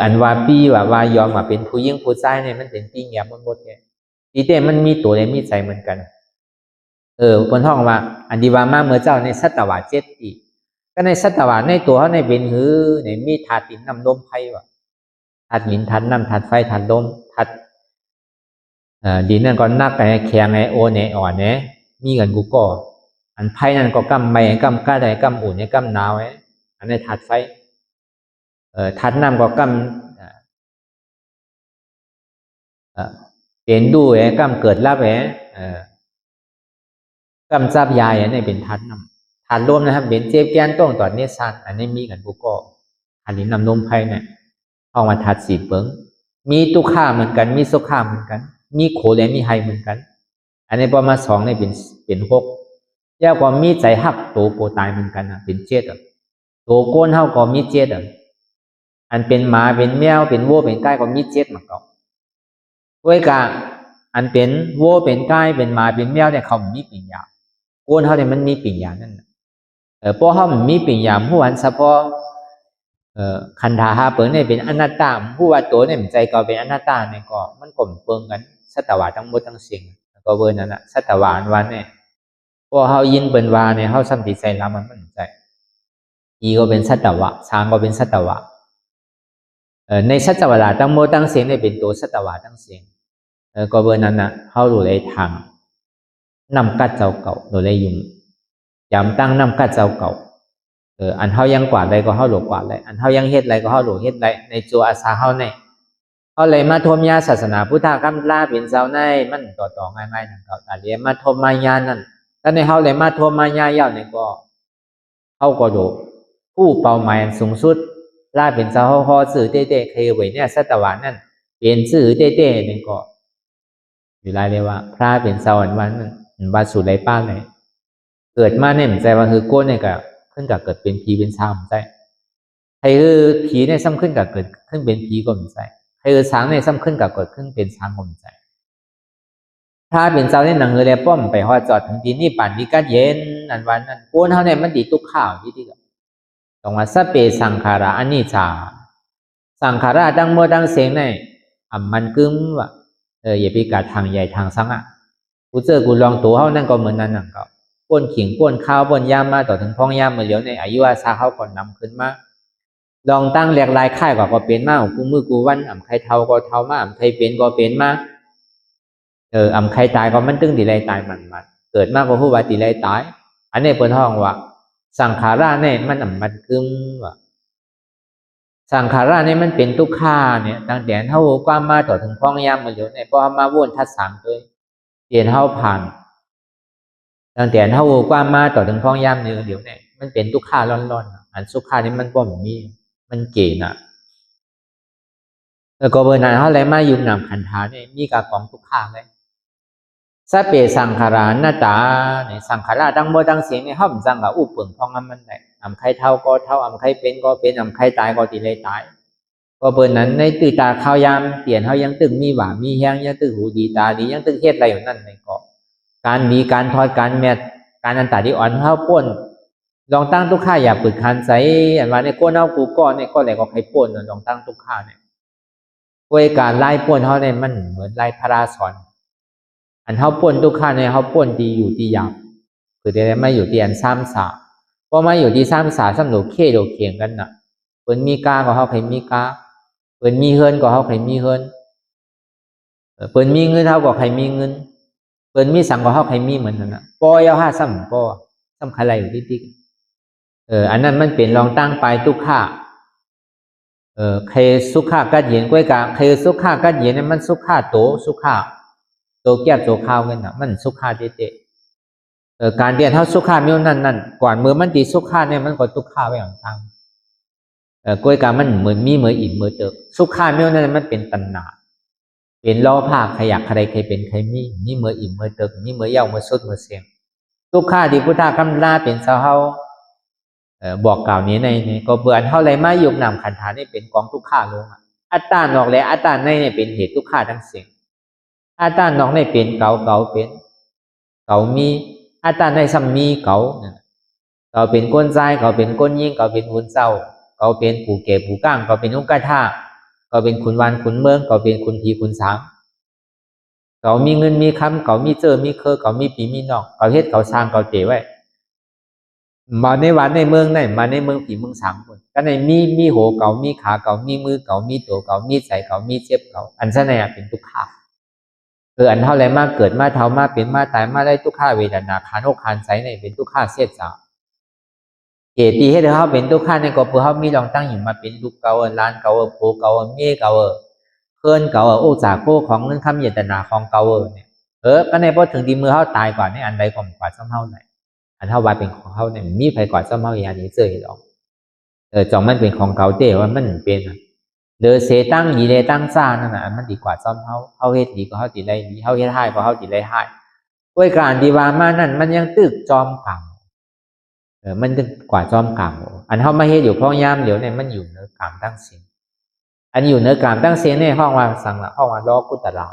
อันว่าพี่ว่ายอมมาเป็นผู้ยิ่งผู้ชายเนี่ยมันเป็นพี่เงียบมันหมดเนี่ยทีแต่มันมีตัวและมีใจเหมือนกันคนท่องว่าอันดีว่ามาเมื่อเจ้าในสัตวะ7อีกก็ในสัตวะในตัวเขาในเป็นในมีธาตุดินน้ำลมไฟว่ะธาตุหินธาตุน้ำธาตุไฟธาตุลมธาตุดินนั่นก็นักไงแข็งไงโอเนี่ยอ่อนเนี่ยมีกันกูก็อันไฟนั่นก็กำไม่กำก้าใดกำอุ่นเนี่ยกำหนาวอันในธาตุไฟธาตุน้ำก็ก เป็นดูกำเกิดรับกำจับยายเนี่ยเป็นทัดนำทัดรวมนะครับเป็นเจ็บแกนต้องตอนนี้สั้นอันนี้มีกันบุกก็อันนี้นำนมไผ่เนี่ยเอามาทัดสีเบิ้งมีตุข่าเหมือนกันมีสุข่าเหมือนกันมีโขและมีไฮเหมือนกันอันนี้ประมาณ2เนี่ยเป็น6แล้วก็มีใจหักโตโกตายเหมือนกันเป็น7โตโกนเท่าก็มี7อันเป็นหมาเป็นแมวเป็นวัวเป็นไก่ก็มี7เหมือนกันด้วยกันอันเป็นวัวเป็นไก่เป็นหมาเป็นแมวเนี่ยเขามีปิญญาโกนเขาเนี่ยมันมีปิญญานั่นเพราะเขามันมีปิญญาผู้อันเฉพาะคันธาหาเปิงเนี่ยเป็นอนัตตาผู้ว่าตัวเนี่ยใจก็เป็นอนัตตาเนี่ยก็มันก็เปิงกันสัตวะทั้งหมดทั้งสิ่งก็เบอร์นั้นนะสัตวะวันเนี่ยพอเขายินเป็นวาเนี่ยเขาสัมติใจแล้วมันใจอีก็เป็นสัตวะช้างก็เป็นสัตวะในสัตวะทั้งหมดทั้งสิ่งเนี่ยเป็นตัวสัตวะทั้งสิ่งก็เบอร์นั้นนะเขาดูในทางนำกัดเจ้าเก่าดูในยุ่งยามตั้งนำกัดเจ้าเก่าอันเขายังกวาดอะไรก็เขาหลวกวาดอะไรอันเขายังเฮ็ดอะไรก็เขาหลวกเฮ็ดอะไรในจัวอาสาเขาในเขาเลยมาทมยาศาสนาพุทธคำลาเป็นเจ้าในมันต่อง่ายๆทางเก่าแต่เรียนมาทมมายานั่นถ้าในเขาเลยมาทมมายาเย้าเนี่ยก็เขาก็ดูผู้เป้าหมายสูงสุดลาเป็นเจ้าเขาสื่อเต้ๆเคยไว้เนี่ยสัตวะนั่นเป็นสื่อเต้ๆเนี่ยก็อยู่ไรเลยว่าพระเป็นเจ้าวันวันสุดไรป้าไหนเกิดมาเนี่ยใจว่าคือโก้เนี่ยก็ขึ้นกับเกิดเป็นผีเป็นช้างใจใครคือผีเนี่ยซ้ำขึ้นกับเกิดขึ้นเป็นผีก็ไม่ใจใครคือช้างเนี่ยซ้ำขึ้นกับเกิดขึ้นเป็นช้างก็ไม่ใจถ้าเป็นเจ้าเนี่ยหนังเรือป้อมไปหอจอดถึงที่นี่ป่านวิกัดเย็นอันวันนั้นโก้เขาเนี่ยมันดีตุกข่าวที่ดีต้องว่าสัพเพสังขาระอันนี้จ่าสังขาระตั้งเมื่อตั้งเสียงเนี่ยมันกึ้มว่าอย่าไปกัดทางใหญ่ทางสังอ่ะกูเจอกูลองตัวเขานั่นก็เหมือนนั้นนั่นก็ป้นขิงป้นข้าวป้นยามมาต่อถึงพ้องยามมาเหลียวในอายุอาซาเขาก่อนนำขึ้นมาลองตั้งเรียกลายค่ายก็เป็นมากูมือกูวันใครเท่าก็เท่ามาใครเป็นก็เป็นมาใครตายก็มันตึงตีไรตายมันเกิดมากกว่าผู้ว่าตีไรตายอันนี้เป็นห้องว่าสังขาระเนี่ยมันกึมว่าสังขาระเนี่ยมันเป็นทุกข้าเนี่ยตั้งแต่เท่าความมาต่อถึงพ้องยามมาเหลียวในพอมาวนทัดสามตัวเปลี่ยนเท่าผ่านตั้งแต่เท่าความมาต่อถึงพ้องย่ำเนื้อเดี๋ยวเนี่ยมันเป็นทุกข้าร้อนๆอันสุขานี่มันบ่มีมันเก๋น่ะแล้วก็เบอร์นั้นเขาเลยมายุบนำขันธาเนี่ยมีกับของทุกข้าเลยสัพเพสังขารานาตาเนี่ยสังขาราตั้งโมตั้งเสียงเนี่ยห้อมจังกับอุปเปิงพ้องมันได้ใครเท่าก็เท่าใครเป็นก็เป็นใครตายก็ตีเลยตายก็เบอร์นั้นในตื่นตาข้าวยามเปลี่ยนเขายังตึงมีหวามีแห้งยังตึงหูดีตาดียังตึงเฮ็ดอะไรอยู่นั่นในเกาะการมีการทอดการแมทการอันตาที่อ่อนเข้าป้นลองตั้งทุกข้าอย่าปึกคันใส่อันว่าในก้นเอากูก้อนในก้อนอะไรก็ใครป้นลองตั้งทุกข้าเนี่ยโดยการไล่ป้นเขาเนี่ยมันเหมือนไล่พระราชอนอันเขาป้นทุกข้าเนี่ยเขาป้นดีอยู่ที่ยามคือได้ไม่อยู่ที่อันซ้ำสาเพราะมาอยู่ที่ซ้ำสาซ้ำหนูเข้โดเขียงกันน่ะเปิ้นมีกาก็เขาใครมีกาเปิ้นมีเฮินก็เขาใครมีเฮินเปิ้นมีเงินเท่าก็ใครมีเงินเปิ้นมีสังก็เฮาใครมีเหมือนนั้นน่ะปอยเอา5ซ้ำปอซ้ำอะไรอยู่ติ๊กอันนั้นมันเป็นรองตั้งไปทุกข้าใครสุขากัดเย็นก้วยกาใครสุขากัดเย็นเนี่ยมันสุขาโตสุขาโตแก้วโตข้าวกันน่ะมันสุขาเตการเรียนเฮาสุขามีนั่นก่อนมือมันติสุขาเนี่ยมันก็ทุกข้าไว้อย่างตั้งก้วยกามันเหมือนมีเหมือนอิ่มเหมือนเติบสุขามีนั่นมันเป็นตัณหาเป็นล้อผ้าขยักใครเป็นใครมีเมื่ออิ่มเมื่อเติบมีเมื่อเย้าเมื่อสดเมื่อเสียงทุกข้าที่พุทธคำลาเป็นเจ้าเฮาบอกกล่าวนี้ในก็เบื่อเท่าไรมายุบนำขันธานี่เป็นกองทุกข้าลงอัตตานอกและอัตตาในเนี่ยเป็นเหตุทุกข้าทั้งสิ่งอัตตานอกในเป็นเก่าเป็นเก่ามีอัตตาในซ้ำมีเก่าเป็นก้นใจเก่าเป็นก้นยิ่งเก่าเป็นหุ่นเจ้าเก่าเป็นผู้เก็บผู้ก้างเก่าเป็นนุ่งกระท่าก็เป็นขุนวันขุนเมืองก็เป็นขุนผีขุนสางเขามีเงินมีคำเขามีเจอมีเคอเขามีปีมีนอกเขาเฮ็ดเขาสร้างเขาเตะไว้มาในวันในเมืองได้มาในเมืองผีเมืองสางคนก็ในมีโหเก่ามีขาเก่ามีมือเก่ามีตัวเก่ามีใจเก่ามีเจ็บเก่าอันเสน่ห์เป็นทุกข์อันเท่าไรมากเกิดมาเท่ามาเป็นมาตายมาได้ทุกข์เวทนาขันธ์ขันธ์ใจในเป็นทุกข์เสียใจเหตุที่ให้เขาเป็นทุกข์ในก็เพราะเขามีลองตั้งอยู่มาเป็นลูกเก่าล้านเก่าโผเก่าเมียเก่า เคินเก่าโอ้จากโก้ของเงินคำเยตนาของเก่าเนี่ยก็ในพอถึงที่มือเขาตายก่อนในอันใดก่อนกว่าซ้ำเฮาไหนอันเท่าว่าเป็นของเขาเนี่ยมีไผกว่าซ้ำเฮาอย่างนี้เจอหรอกจองมันเป็นของเก่าเต้ว่ามันเป็นเดอเสตั้งยีเลตั้งซ่านั่นน่ะมันดีกว่าซ้ำเฮาเฮ็ดดีกว่าเฮาติได้ดีเฮาเฮ็ดให้กว่าเฮาติได้ให้ด้วยการที่ว่ามานั่นมันยังตึกจอมกรรมมันตึกกว่าจอมกรรมอันเฮามาเฮ็ดอยู่เพราะยามเดี๋ยวเนี่ยมันอยู่เหนือกรรมทั้งสิ้นอันอยู่เหนือกรรมทั้งสิ้นในห้องว่าสังละห้องว่าล้อกุตลา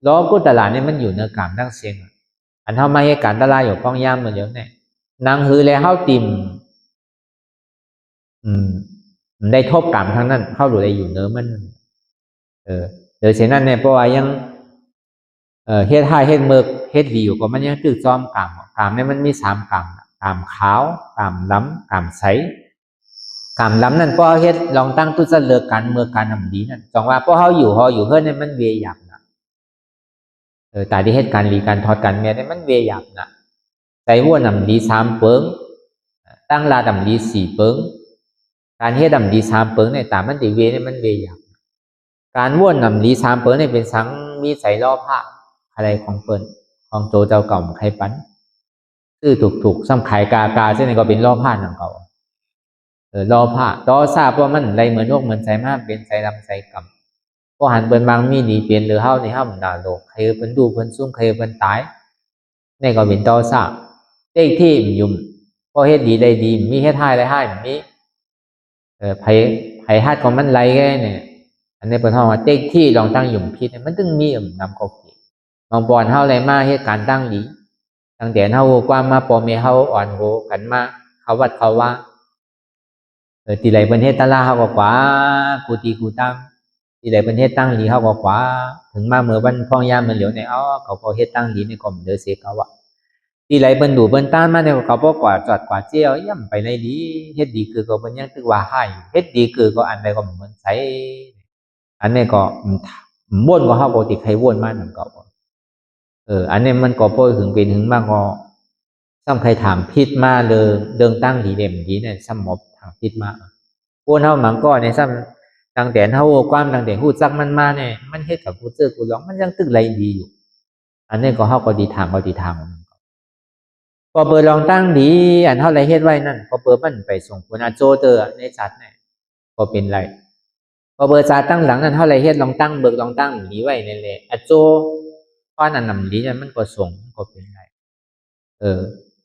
ล้อกุตลาเนี่ยมันอยู่เหนือกรรมทั้งสิ้นอันเฮามาเฮ็ดการตลาดอยู่เพราะยามเหมือนเดี๋ยวเนี่ยนางฮือแล้วเฮาติ่มได้ทบกรรมทั้งนั้นเฮาได้อยู่เหนือมันเดี๋ยวเช่นนั้นเนี่ยเพราะว่ายังเฮ็ดให้เฮ็ดเมือกเฮ็ดดีอยู่ก็มันยังตึกจอมกรรมเนี่ยมันมี3กรรมกรรมขาวกรรมล้ำกรรมใสกรรมล้ำนั่นเพราะเฮ็ดลองตั้งตุจะเลิกการเมื่อการทำดีนั่นจองว่าเพราะเฮาอยู่เฮือนเนี่ยมันเวหยับนะตายที่เฮ็ดการลีการทอดการแม่เนี่ยมันเวหยับนะใส่วัวนำดี3เปิงตั้งลาดำดี4เปิงการเฮ็ดดำดี3เปิงเนี่ยตามมันติเวเนี่ยมันเวหยับการว่วนนำดี3เปิงเนี่ยเป็นสังมีใส่ล้อผ้าอะไรของเปิ้นของโจเจ้าเก่าใครปันคือถูกซ้ำขายกาเช่นนี้ก็เป็นล้อผ้าของเขาล้อผ้าต่อทราบว่ามันไรเหมือนนกเหมือนใส่มากเป็นใส่ดำใส่กำพอหันเปิ้นบางมีดีเปลี่ยนหรือเฮาในเฮามันด่าโลกใครเปิ้นดูเปิ้นซุ่มใครเปิ้นตายนี่ก็เป็นต่อทราบเต็กที่ยุ่มพอเฮ็ดดีได้ดีมีเฮ็ดให้ได้ให้มีไผฮัดของมันไรแค่เนี่ยอันนี้เปิ้นเฮาว่าเต็กที่ลองตั้งยุ่มพิษมันถึงมีนำเขาบางปอนเฮาเลยมาเฮ็ดการตั้งดีตั้งแต่เฮาความมาปอเมเฮาอ่อนโหกันมาเขาวัดเขาว่าที่ไหนประเทศตะลาเฮาก็กว่ากูตีกูตั้งที่ไหนประเทศตั้งดีเฮาก็กว่าถึงมาเมื่อวันพ่องยามมันเหลียวในเขาก็เฮ็ดตั้งดีในกรมเดอเสกเขาว่าที่ไหนเปิ้นดูเปิ้นต้านมาเนี่ยเขาบ่กว่าจอดกว่าเจียวย่ำไปในดีเฮ็ดดีคือก็เปิ้นยังตึกว่าให้เฮ็ดดีคือก็อันใดก็เหมือนใสอันนี้ก็ม่วนก็เฮาก็ติใครม่วนมานำก็อันนี้มันก็พอถึงเป็นถึงมากก็ซ้ำใครถามพิษมาเลยเดิงตั้งดีเด่มดีเนี่ยซ้ำมบถามพิษมาพวกเฮาหมังก็ในซ้ำตั้งแต่เฮาความตั้งแต่ฮู้จักมันมาเนี่ยมันเฮ็ดกับกูเจอกูร้องมันยังตึกไรดีอยู่อันนี้ก็เฮาก็ดีทางพอเปิดลองตั้งดีอันเฮาไรเฮ็ดไว้นั่นพอเปิดมันไปส่งผลอาโจเตอในจัดเนี่ยก็เป็นไรพอเปิดจัดตั้งหลังนั้นเฮาไรเฮ็ดลองตั้งเบิกลองตั้งดีไว้นั่นแหละอาโจเพราะนั้นนำดีนั้นมันก็ส่งก็เป็นไร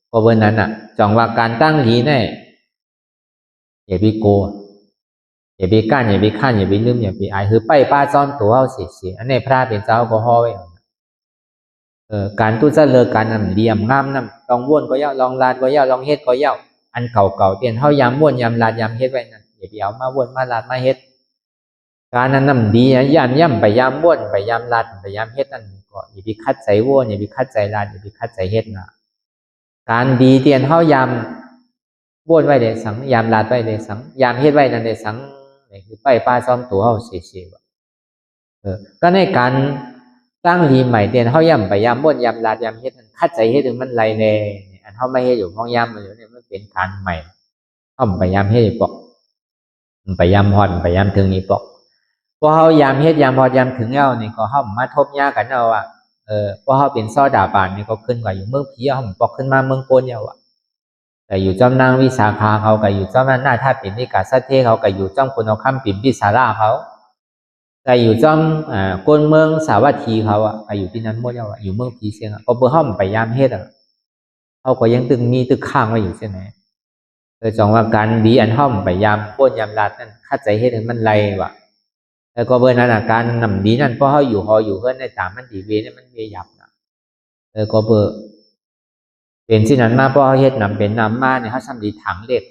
พอเบอร์นั้นจองว่าการตั้งดีเนี่ยอย่าไปโกอย่าไปก้านอย่าไปข้านอย่าไปลืมอย่าไปอายคือไปป้าซ้อมตัวเอาเสียอันนี้พระเป็นเจ้าก็ห้อไว้การตู้จะเลิกการนำดีงามนำลองว่นก็เย้าลองลาดก็เย้าลองเฮ็ดก็เย้าอันเก่าเปลี่ยนเฮายามว่นยามลาดยามเฮ็ดไว้นั่นอย่าไปเอามาว่นมาลาดมาเฮ็ดการนั้นนำดีย่ำไปยามว่นไปยามลาดไปยามเฮ็ดนั่นก็อย่าไปคัดใจว่นอย่าไปคัดใจลาดอย่าไปคัดใจเฮ็ดนะการดีเตียนเฮายามว่นไว้ได้สังยามลาดไว้ได้สังยามเฮ็ดไว้นั่นได้สังนี่คือไปป้าซ้อมตัวเฮาเสียก็ในการตั้งดีใหม่เตียนเฮายามไปยามว่นยามลาดยามเฮ็ดนั่นคัดใจเฮ็ดมันไรแน่อันเฮาไม่เฮ็ดอยู่ห้องยามมันอยู่เนี่ยมันเป็นการใหม่เฮาไปยามเฮ็ดปอกไปยามฮอดไปยามถึงนี่ปอกพอเฮายามเฮ็ดยามฮอดยามถึงแล้วนี่ก็เฮามาทบยากันเอาพอเขาเป็นซอดาบานนี่ก็ขึ้นกว่าอยู่เมืองผีเขาปอกขึ้นมาเมืองโกนเนี่ยว่ะแต่อยู่จอมนางวิสาขาเขาก็อยู่จอมหน้าท่าปิ่นนิกาสัตเทเขาก็อยู่จอมคุณเอาคำปิ่นพิสาราเขาก็อยู่จอมกนเมืองสาวัตถีเขาก็อยู่ที่นั้นหมดแล้วอยู่เมืองผีเสียงก็เบอร์ห้อมไปยามเฮ็ดเขาก็ยังตึงมีตึกข้างไว้อยู่ใช่ไหมจองว่าการดีอันห้อมไปยามป้นยามลาดนั่นคัดใจเฮ็ดมันไรว่ะแล้วก็เบอร์นั้นการนำดีนั่นเพราะเขาอยู่เพื่อนในตามมันดีเวนี่มันเวียยับนะก็เบอร์เป็นที่นั้นมาเพราะเขาเฮ็ดนำเป็นนำมาเนี่ยเขาทำดีถังเล็ก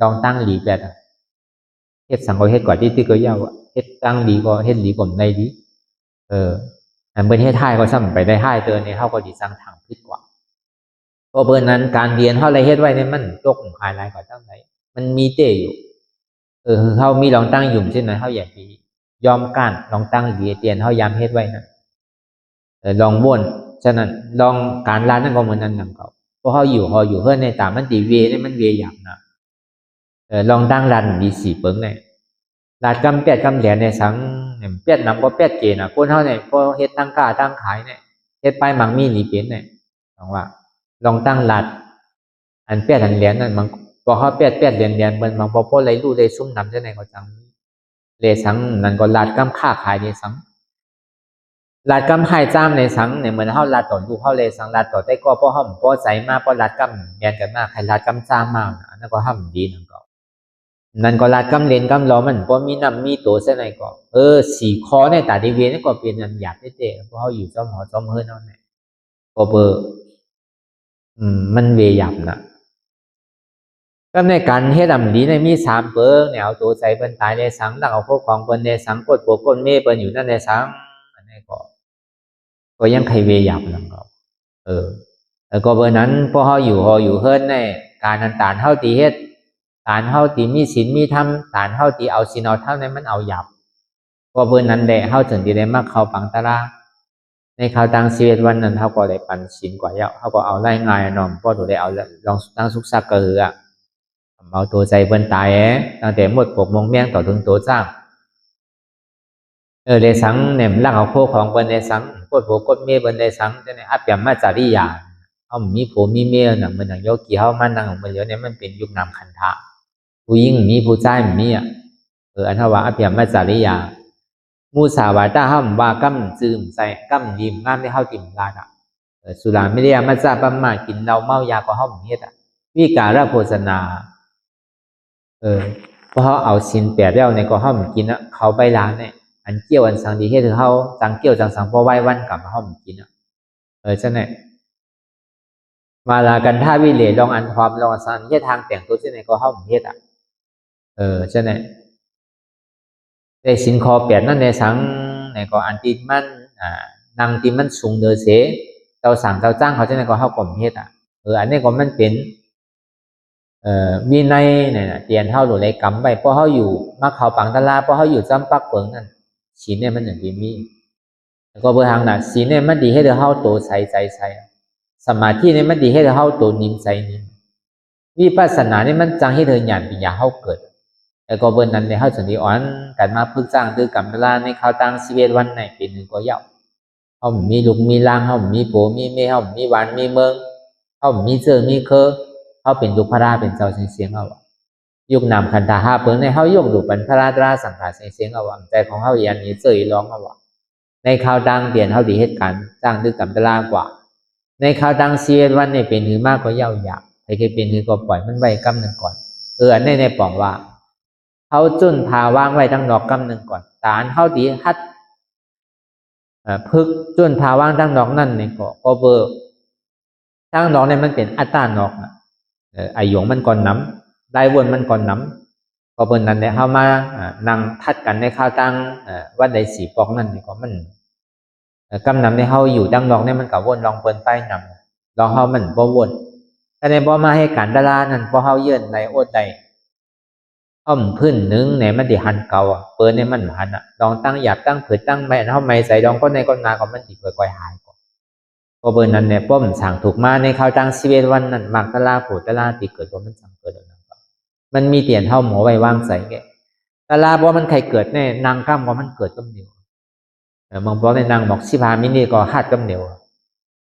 ลองตั้งหลีแบบเฮ็ดสังก็เฮ็ดกว่าที่ก็ยาวเฮ็ดตั้งดีก็เฮ็ดหลีก่อนในดีอันเป็นเฮ็ดให้ก็ซ้ำไปได้ให้เตือนเนี่ยเขาก็ดีสร้างถังพิษกว่าเพราะเบอร์นั้นการเรียนเขาอะไรเฮ็ดไว้เนี่ยมันยกหายไรกว่าตั้งไหนมันมีเตะอยู่เขามีลองตั้งยุ่มเช่นนั้นเขาอยากดียอมก้านลองตั้งดีเตียนเขายามเฮ็ดไว้นะลองว่นฉะนั้นลองการร้านนั่นก็เหมือนนั้นนำเขาเพราะเขาอยู่เพื่อนในตามมันตีเวนี่มันเวหยาบนะลองตั้งร้านดี4เปิ้งเนี่ยลาดกำแปดกำแหลในสัง เนี่ยเปียดนำก็เปียดเกณฑ์คนเฮาเนี่ยพอเฮ็ดตั้งกล้าตั้งขายเนี่ยเฮ็ดไปมังมีหลีเป็นเนี่ยว่าลองตั้งหลัดอันเปียดอันเหรียญนั่นมันพอเฮาเปียดเหรียญมันพอเลยรู้เลยซุ่มนำจังได๋ก็จังเลยสังนั่นก็ลาดกำค้าขายนี่สังลาดกำให้จ้ามในสังเนี่ยเหมือนเฮาลาดต่อลูกเฮาเลยสังลาดต่อได้ก็พอเฮาพอใจมาพอลาดกำแม่นกันมาใครลาดกำจ้ามมาอันนั้นก็ห้ำดีนั่นก็นั่นก็ลาดกำเลนกำล้อมันพอมีน้ำมีโตเส้นไหนก็สี่คอในตาดีเวียนก็เป็นอันหยาบเต้ๆเพราะเฮาอยู่จอมหอจอมเฮือนนั่นแหละก็เบอร์มันเวหยาบนะก็ในการเฮ็ดดำดีในมี3เปิ้งแนวตัวใจเปิ้นตายในสังดักเอาพวกของเปิ้นในสังกดปวกกดเมเปิ้นอยู่นั่นในสังอันนี้ก็ยังใครเวหยาบนั่นก็แล้วก็เบอร์นั้นพอเฮาอยู่เฮือนในการอันตานเฮาตีเฮ็ดตานเฮาตีมีศีลมีธรรมตานเฮาตีเอาศีลเอาธรรมนั้นมันเอาหยาบก็เบอร์นั้นแหละเฮาถึงสิได้มาเข้าปังตะลาในข่าวต่างชีวิตวันนั้นเฮาก็ได้ปันศีลกว่าเฮาก็เอาได้ง่ายน้อมพอได้เอาลองตั้งสุขสักกะหือเอาตัวใจเปิ้นตายตั้งแต่หมด6โมงเมี่ยงต่อถึงตัวจ้างได้สังเนี่ยลักเอาโคของเปิ้นได้สังกดโผกดเมเปิ้นได้สังจังได๋อัปยมาจาริยาเฮามีผัวมีเมียน่ะมันอย่างโยกีเฮามานั่งมันเหลือเนี่ยมันเป็นยุคนามขันธะผู้หญิงมีผู้ชายมีอันเฮาว่าอัปยมาจาริยามูสาวาตาเฮาว่ากำจืมใส่กำยิ้มงามที่เฮาติ่มลาดสุราไม่ได้มาจาประมากินเหล้าเมายาก็เฮาเฮ็ดวิการะโภชนาเพราะเฮาเอาศีล8แล้วเนี่ยก็เฮากินเขาใบลานเนี่ยอันเกี่ยวอันสังดีเฮ็ดให้เฮาจังเกี่ยวจังสังบ่ไหว้วันกลับมาเฮากินจังได๋มาลากันท่าวิเลลองอันความลองสันเฮ็ดทางแต่งตัวจังได๋ก็เฮาเฮ็ดจังได๋ได้ศีลข้อ8นั่นในสังเนี่ยก็อันที่มันนางที่มันสูงเด้อเสเจ้าสั่งเจ้าจ้างเขาจังได๋ก็เฮาก็เฮ็ดอันนี้ก็มันเป็นวินัยเนี่ยเตียนเฮาหรือไรกำไว้เพราะเฮาอยู่มาเข้าปังตะลาเพราะเฮาอยู่จำปักเปิงนั่นศีลเนี่ยมันอย่างที่มีแล้วก็เบอร์ทางน่ะศีลเนี่ยมันดีให้เฮาโตใส่ใจใส่สมาธิเนี่ยมันดีให้เฮาโตนิ่มใจนิ่มวิปัสสนาเนี่ยมันจังให้เธอญาณปัญญาเฮาเกิดแล้วก็เบอร์นั้นเนี่ยเฮาสันติอ่อนกันมาพึกจ้างคือกำตะลาในข่าวต่างชีวิตวันไหนเป็นนึงก็ยาวเฮามีลูกมีลางเฮามีผัวมีเมียเฮามีหวานมีเมืองเฮามีเจอมีเคอเขาเป็นลูกพระราเป็นเจ้าเสียงเอายุคนามขันธาห้าเปิ้งในเขายกดูเป็นพระราตราสังขารเสียงเอาใจของเขาอย่างนี้เจยร้องเอาในข่าวดังเดียนเขาดีเหตุการณ์จ้างดึกกำตะลากว่าในข่าวดังเสียวันในเป็นหือมากก็เย่าหยาบใครเคยเป็นหือก็ปล่อยมันไว้กำหนึ่งก่อนอันในปองว่าเขาจุนพาว่างไว้ตั้งดอกกำหนึ่งก่อนตานเขาดีฮัดพึกจุนพาว่างตั้งดอกนั่นในก็เบอร์ตั้งดอกในมันเป็นอัตตานอกไอหยงมันก่อนน้ำได้วนมันก่อนน้ำก็เปิ้นนั้นเนี่ยเฮามานั่งทัดกันในข้าวตั้งว่าได้สีปอกนั่นนี่ก็มันกำนำในเฮาอยู่ตั้งดอกเนี่ยมันก็วนลองเปิ้นไปนำลองเฮามันบ่วนแต่ในบ่มาให้การดารานั่นพอเฮาเยื่นในโอดได้อ้อมพื้นนึงเนี่ยมันสิหันเก่าเปิ้นเนี่ยมันหันลองตั้งหยาบตั้งผืดตั้งแม่เฮาไม่ใส่ดองก็ในก้นนาก็มันสิค่อยๆหายก็เบอร์นั้นเนี่ยป้อมสั่งถูกมาในข่าวต่างชีวิตวันนั้นมักตะลาโผตะลาตีเกิดว่ามันสั่งเกิดแล้วนะครับมันมีเตียนเท่าหมอไว้วางใส่แกตะลาเพราะมันใครเกิดแน่นางข้ามเพราะมันเกิดกำเดียวบางบอกในนางบอก15 มินิก็หัดกำเดียว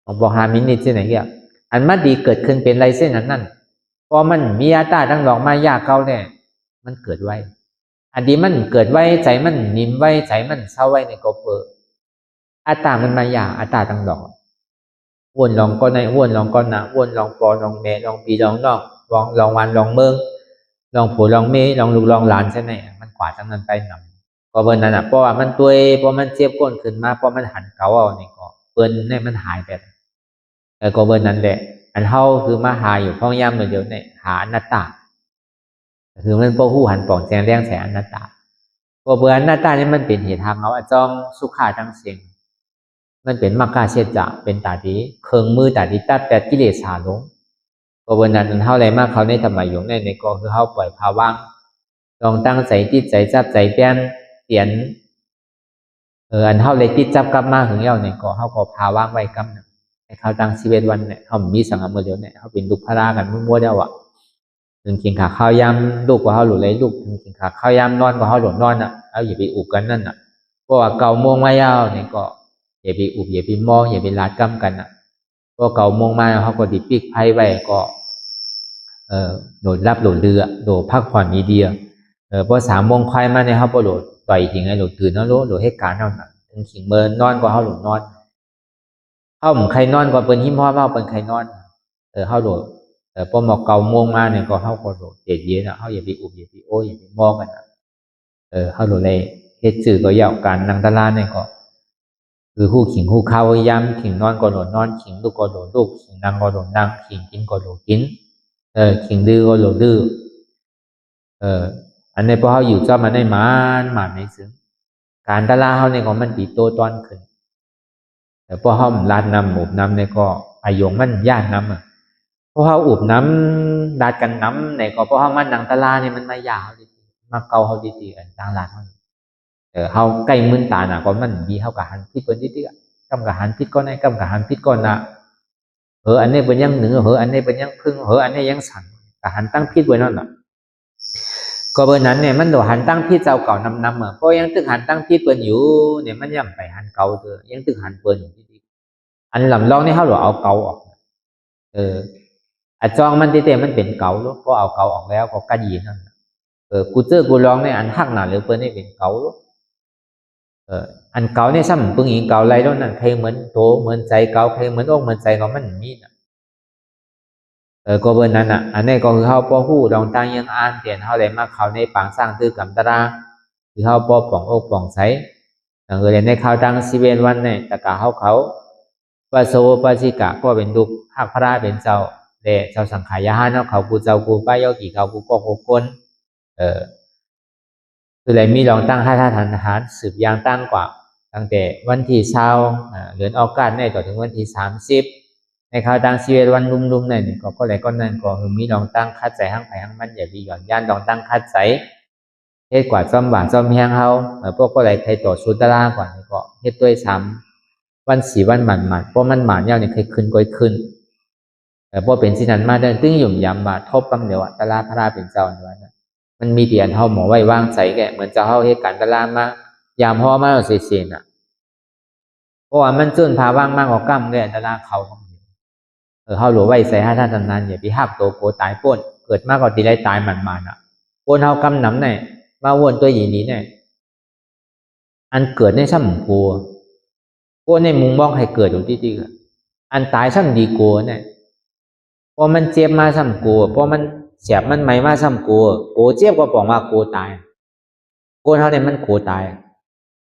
บางบอก5 มินิที่ไหนเงี้ยอันมันดีเกิดขึ้นเป็นไรเส้นนั้นเพราะมันมีอาตาทั้งดอกไม้ยากเก่าเนี่ยมันเกิดไว้อันดีมันเกิดไว้ใจมันนิ่มไว้ใจมันเศร้าไว้ในก็เปิดอาตามันมายาอาตาทั้งดอกวนลองก้อนในวนลองก้อนหนาวนลองปอลองแม่ลองปีลองนอกลองวันลองเมืองลองผัวลองเมลองลูกลองหลานใช่ไหมมันกว่าทั้งนั้นไปนำก็เบิ้ลนั่นเพราะว่ามันตัวเพราะมันเจ็บก้นขึ้นมาเพราะมันหันเก่าเอานี่ก็เบิ้ลเนี่ยมันหายไปก็เบิ้ลนั่นแหละอันเท่าคือมาหาอยู่พ้องย่ำเดียวเนี่ยหาอนัตตาคือมันโป้หูหันป่องแจงแรงแสงอนัตตาก็เบิ้ลอนัตตานี่มันเป็นเหตุทางเอาจองสุขาทั้งเสียงมันเป็นมรรคเชษจะเป็นตาดีเครื่องมือตาดีตัดแต่กิเลสหาลงก็วันนั้นเท่าไรมากเขาในธรรมะยงในก็คือเขาปล่อยภาว่างลองตั้งใจติดใจจับใจเปลี่ยนเปลี่ยนอันเท่าไรติดจับกลับมาถึงเย้าเนี่ยก็เขาก็ภาว่างไว้กำหนึ่งให้เขาตั้งชีวิตวันเนี่ยเขามีสังเมือเดียวเนี่ยเขาเป็นลูกพระรากันมั่วเดียวถึงกินขาข้าวยำลูกกว่าเขาหลุดเลยลูกถึงกินขาข้าวยำนอนกว่าเขาหลุดนอนเขาอย่าไปอุกกันนั่น เพราะว่าเก่าโมงมายาวเนี่ยก็อย่าไปอุบอย่าไปมองอย่าไปลาดกำกันอ่ะเพราะเก่าโมงมาเขาก็ดิปิกไพ่ไว้ก็โหลดรับโหลดเรือโหลดพักผ่อนมีเดียพอ3 โมงควายมาเนี่ยเขาก็โหลดต่อยหิงไอ้โหลดตื่นแล้วโหลดให้การเท่านั้นถึงขิงเมินนอนก็เขาโหลดนอนเขาเหมือนใครนอนก็เป็นหิมพ่อเขาเป็นใครนอนเขาโหลดพอหมอก9 โมงมาเนี่ยก็เขาก็โหลดเจ็ดเย็นอ่ะเขาอย่าไปอุบอย่าไปโอ้อย่าไปมองกันอ่ะเขาโหลดเลยเฮ็ดสื่อก็ยาวการนั่งตลาดเนี่ยก็คือคู่ขิงคู่ข้าวย้ำขิงนอนก็โหลดนอนขิงลูกก็โหลดลูกขิงนั่งก็โหลดนั่งขิงกินก็โหลดกินขิงดื้อก็โหลดดื้ออันนี้พอเขาอยู่เจ้ามันได้มันไม่ซึ้งการตลาดเขาเนี่ยก็มันตีโตตอนขึ้นแต่พอเขาลาดน้ำอุบน้ำเนี่ยก็อายุมันยากน้ำอ่ะพอเขาอุบน้ำลาดกันน้ำเนี่ยก็พอเขามันหนังตลาดเนี่ยมันมายาวดีมาเกาเขาดีๆกันต่างลาดมันเขาใกล้มึนตาหนาก็มันดีเขากับหันพิษคนดีๆกำกับหันพิษก้อนไหนกำกับหันพิษก้อนนะอันนี้เป็นยังเหนืออันนี้เป็นยังพึ่งอันนี้ยังสั่นกับหันตั้งพิษไว้นั่นแหละก็เบอร์นั้นเนี่ยมันโดหันตั้งพิษเจ้าเก่านำเพราะยังตึกหันตั้งพิษเปิ้นอยู่เนี่ยมันยังไปหันเก่าเถอะยังตึกหันเปิ้นอยู่ดีอันลำลองนี่เขาหลอเอาเก่าออกจองมันเต็มมันเป็นเก่าแล้วก็เอาเก่าออกแล้วก็กระยีนั่นกูเจอกูลองในอันหักหนาหรือเปิ้นนี่เป็นเก่าอันเก่าเนี่ยซ้ำปึงอีเก่าไรแล้วนั่นใครเหมือนโตเหมือนใจเก่าใครเหมือนอกเหมือนใจเขามันมีนะก็เบอร์นั้นอ่ะอันนี้ก็คือเขาป้อหู้ลองตั้งยังอ่านเปลี่ยนเขาเลยมาเขาในปางสร้างตื้อกำตราคือเขาป้อป่องอกป่องใสเลยในเขาตั้ง11 วันเนี่ยตะกาเขาปะโซปะชิกะก็เป็นดุกหักพระเป็นเจ้าเจ้าสังขายาเนาะเขากูเจ้ากูป้ายกี่เขากูก็6 คนคือเลยมีลองตั้งท่าทหารสืบยางตั้งกว่าตั้งแต่วันที่เดือนออกกันในต่อถึงวันที่30ในข่าวตั้ง11 วันลุ่มๆเนี่ยก็เลยก็นั่นก็คือมีลองตั้งคัดใจห้างไผ่ห้างมันอย่าบีหย่อนย่านลองตั้งคัดใจเฮ็ดกว่าซ่อมบานซ่อมแห้งเฮาพวกก็เลยใครต่อชุดตารางกว่านี่ก็เฮ็ดด้วยซ้ำวัน4 วันหมันเพราะมันหมันยาวนี่เคยขึ้นก็ขึ้นพอเป็นสินั้นมาเดินตึ้งหยุ่มยำมาทบปังเดียวตลาดพระราเป็นเจ้าในวันนั้นมันมีเตียนเฮาหมอไว้วางใจแกเหมือนจะเฮาเหตุการณ์ตลาดมายามพ่อมาเสียน่ะเพราะว่ามันจนพาว่างมากกว่ากั้มแกตลาดเขาเฮาหลวไว้ใส่ให้ท่านนั้นอย่าไปหักตัวโกตายป้นเกิดมากกว่าตีได้ตายมันอ่ะป้นเฮากำน้ำเนี่ยมาวนตัวหยีนี้เนี่ยอันเกิดในช่ำกัวป้นในมุงมองให้เกิดอยู่ที่อันตายช่ำดีกัวเนี่ยพอมันเจ็บมาช่ำกัวพอมันเสียบมันไหมมาซ้ำกูเจ็บก็บอกว่ากูตายกูเท่านี้มันกูตาย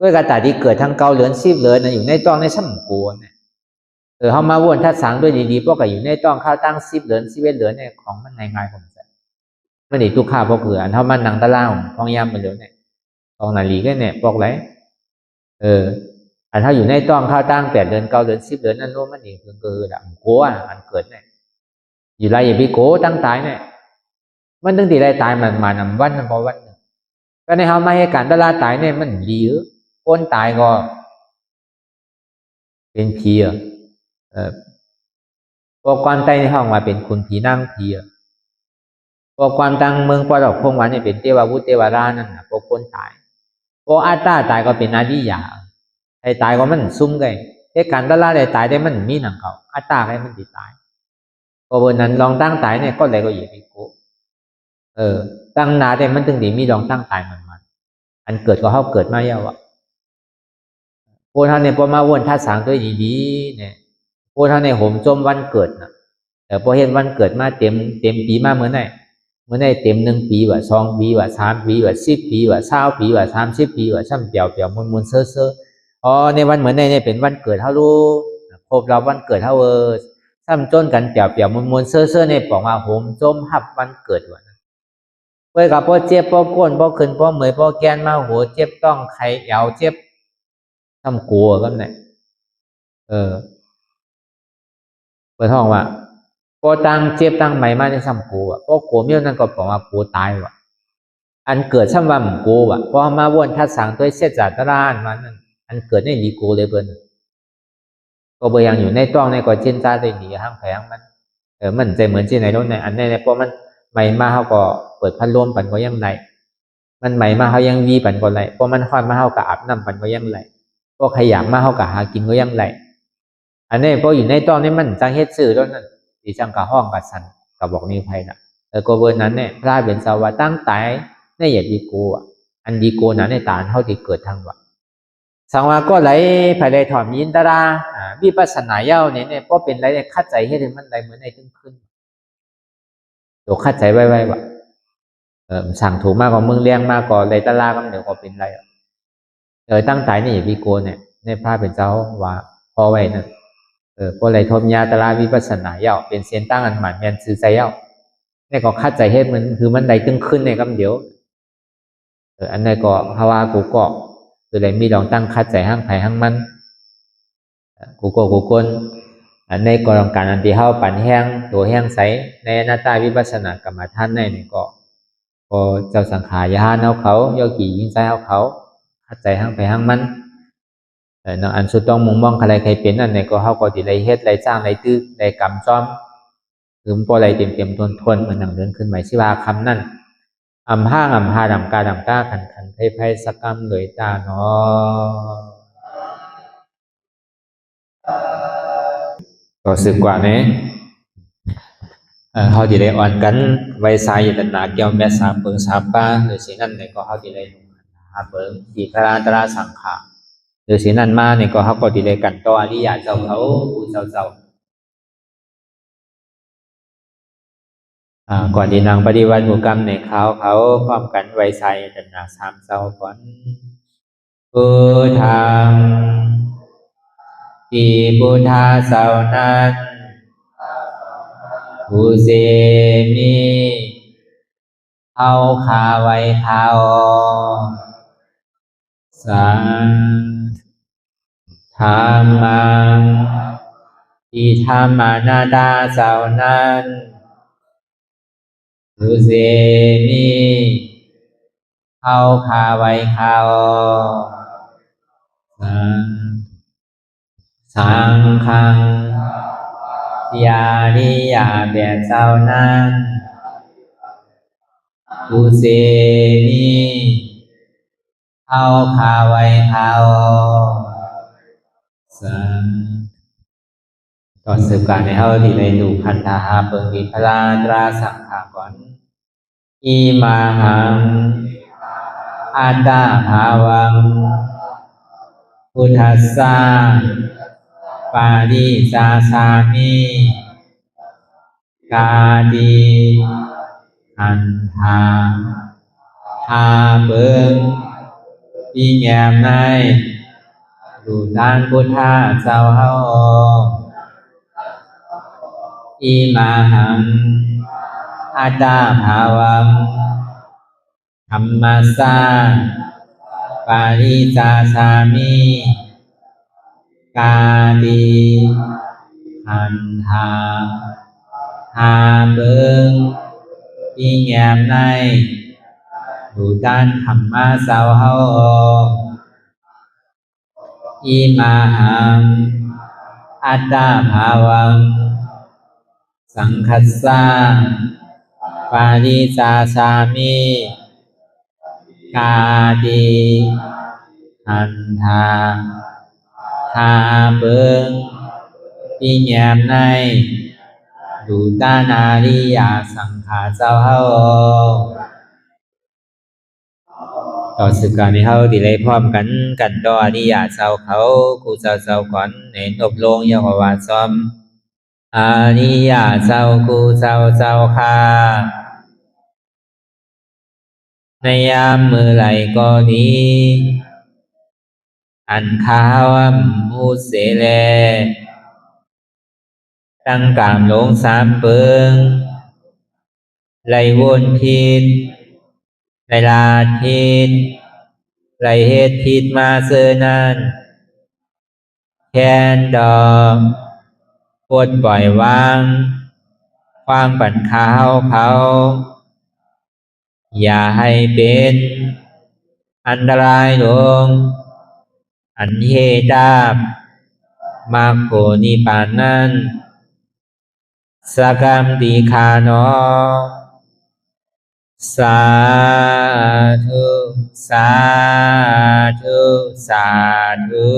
ด้วยกระต่ายที่เกิดทั้งเกาเหลือนซีบเหลือนอยู่ในต้องในซ้ำกูเนี่ยเขามาวนทัดสังด้วยดีๆพวกก็อยู่ในต้องข้าวตั้งซีบเหลือนซีเวเหลือนเนี่ยของมันง่ายๆผมจะมันอีกทุกข้าวพวกเกลืออันเท่ามันหนังตะล่างทองยำไปเหลือเนี่ยทองนาลีก็เนี่ยพวกไรอันเท่าอยู่ในต้องข้าวตั้ง8 เดือน9 เดือน10 เดือนนั่นรู้มันอีกคือดับกูอันเกิดเนี่ยอยู่ไรอย่าไปโกตั้งตายเนี่ยมันตั้งแต่ได้ตายมันมานำวันพอวันก็ในเขาไม่ให้การตลาดตายเนี่ยมันดีหรือคนตายก็เป็นผีพอความตายในห้องมาเป็นคุณผีนั่งผีพอความตั้งเมืองปอดอกพงวันเนี่ยเป็นเทวาวุฒเทวรานั่นนะพอคนตายพออาตาตายก็เป็นอาดิยาไอ้ตายก็มันซุ่มกันเหตุการณ์ตลาดได้ตายได้มันมีหนังเขาอาตาให้มันติดตายพอวันนั้นลองตั้งตายเนี่ยก็เลยก็อยู่ที่โกตั้งนาแต่มันถึงดีมีลองตั้งตายมันอันเกิดก็เขาเกิดมาเยอะวะโพท่านเนี่ยพอมาวนท่าสางด้วยดีๆเนี่ยโพท่านเนี่ยผมจมวันเกิดนะแต่พอเห็นวันเกิดมาเต็มปีมาเมื่อไหร่เต็ม1 ปีว่า2 ปีว่า3 ปีว่า10 ปีว่า20 ปีว่า30 ปีว่าช่ำเปี่ยวมวนเซ่ออ๋อในวันเหมือนในเนี่ยเป็นวันเกิดเขารู้ครบเราวันเกิดเขาซ้ำจนกันเปี่ยวมวนเซ่อเนี่ยบอกว่าผมจมหับวันเกิดวันเพื่อกับพ่อเจ็บพ่อก้นพ่อขึ้นพ่อเหมยพ่อแกนมาหัวเจ็บต้องไข่เอวเจ็บทำกลัวก็ไหนเปิดห้องว่าพ่อตั้งเจ็บตั้งใหม่มาในซ้ำกลัวพ่อกลัวเมี่ยวนั่นก็บอกว่ากลัวตายว่ะอันเกิดซ้ำว่ากลัวว่ะพอมาวนทัดสังตัวเสียจัดร้านมันนั่นอันเกิดในดีกูเลยเบิ้ลก็เบยังอยู่ในต้องในก็เช่นจ้าได้ดีห้างแผงมันมันใจเหมือนที่ไหนโน่นในอันในเพราะมันใหม่มาเขาก็เปิดพัดลมปั่นก็ยังไง มันใหม่มาเขายังวีปันก็ไหลเพราะมันค่อยมาเขากับอาบน้ำปันก็ยังไหลพวกขยับมาเขากับหากินก็ยังไหลอันนี้พออยู่ในตอนนี้มันจังเฮ็ดสื่อแล้วนั่นที่จังกับห้องกับสันกับบอกนี้ไพน่ะก็เบอร์นั้นเนี่ยพระเป็นสาวาตั้งแต่ในอย่าดีโกอันดีโกนั้นในตาเท่าที่เกิดทางวะสังวาก็ไหลภายในถอมยินตราวิปัสสนาเย้าเนี่ยก็เป็นไรเนี่ยคัดใจให้ถึงมันไรเหมือนในตึ้งขึ้นตัวคัดใจไว้วะสั่งถูกมากกว่ามึงเลี้ยงมากกว่าไรตลาก็เดี๋ยวก็เป็นไรตั้งใจนี่อย่าดีโกเนี่ยในพระเป็นเจ้าว่าพอไว้นั่นพอไรทมยาตราวิปัสสนาเย้าเป็นเสียนตั้งอันหมันแมนซื้อใจเย้าเนี่ยก็คัดใจให้มันคือมันไรตึ้งขึ้นในคำเดียวอันนี้ก็ภาวะกูก็คือเลยมีลองตั้งคัดใจห้างไผ่ห้างมันกูก็กูก้นอันในกรณีการอันที่เฮาปั่นแห้งตัวแห้งใสในหน้าตาวิปัสสนากรรมฐานในนี่ก็พอเจ้าสังขารยานเอาเขาโยกียิงใจเอาเขาคัดใจห้างไผ่ห้างมันน้องอันสุดต้องมุ่งมองใครใครเป็นอันนี้ก็เฮาก็สิได้เฮ็ดได้สร้างได้ตื้อได้กรรมซ้อมคือบ่ได้เต็มๆทวนๆเหมือนนั่งเดินขึ้นใหม่ชื่อว่าคำนั้นอำห้างอำหาดำกาดำก้าขันไพ่สักกรรมเลยตาเนาะก็สึกกว่านี้เขาจะได้อ่อนกันไว้สายตนาเกี่ยวแม่สามเปิงสามป้าหรือสิ่งนั้นเนี่ยก็เขาจะได้หาเปิงที่พระราตราสังขารหรือสิ่งนั้นมาเนี่ยก็เขาก็จะได้กันต่ออริยะเจ้าเขาผู้เจ้าก่อนที่นางปฏิวัติบุกรรมในเขาพร้อมกันไว้ใส่ตนาสามเจ้าก่อนพุทธังที่พุทธาเสานั้นผู้เสมีเอาขาไว้เขาสังธรรมังที่ธรรมานาดาเสานั้นผู้เสมีเอาขาไว้เขาสังฆังยานิยาแบบเจ้านั้นผู้เสมีเอาขาไว้เขาสังต่อสืบการในเฮาที่ในดูคันธาเปิงวิพลาตราสังขากรอิมาหังอัตตาภาวังพุทธัสสะปาริสาสามิกาดีอันธาหาเบิงปีแงมในดูด้านพุทธาเจ้าเฮาอิมาหังอัตตาภาวังธัมมัสสะปาริสาสามิกาดีอันธาหาเบิงปีแงมในดูด้านธรรมะเจ้าเฮาอิมาหังอัตตาภาวังสังคัสสะปาริสาสามิกาดีอันธาหาเบิงปีแงมในดูด้านอริยสังขารเจ้าเฮาต่อสืบการในเฮาที่ได้พร้อมกันต่ออริยะเจ้าเขากูเจ้าก่อนในอบรมยาวาซ้อมอริยะเจ้ากูเจ้าค่ะในยามมือไหลก็ดีอันข้าวมูเสเลตั้งกามลงสามเปิงไหลวนทิศไหลลาทิศไหลเหตุทิศมาเสนั้นแคนดอกปวดปล่อยวางความปั่นข้าวเขาอย่าให้เป็นอันตรายลงอันเหตุดาบมาโคนิปานนั้นสกรรมดีคานอ สาธุสาธุสาธุ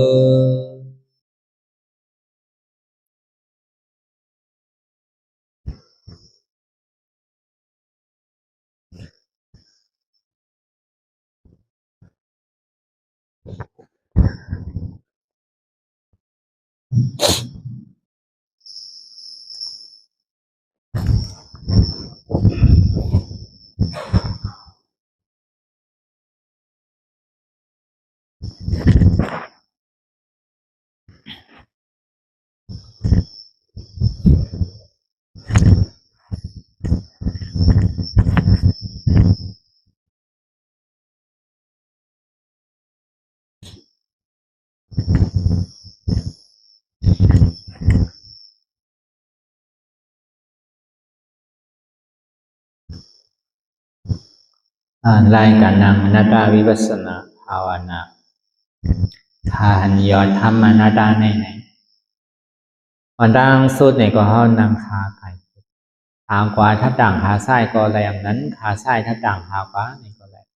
รายการนางอนัตตาวิปัสสนาภาวนาทานยอดธรรมอนัตตาในวันดังสุดในก็ห้านางคาไก่ทางขวาทับด่างขาซ้ายก็แรงนั้นขาซ้ายทับด่างขาขวาในก็แรง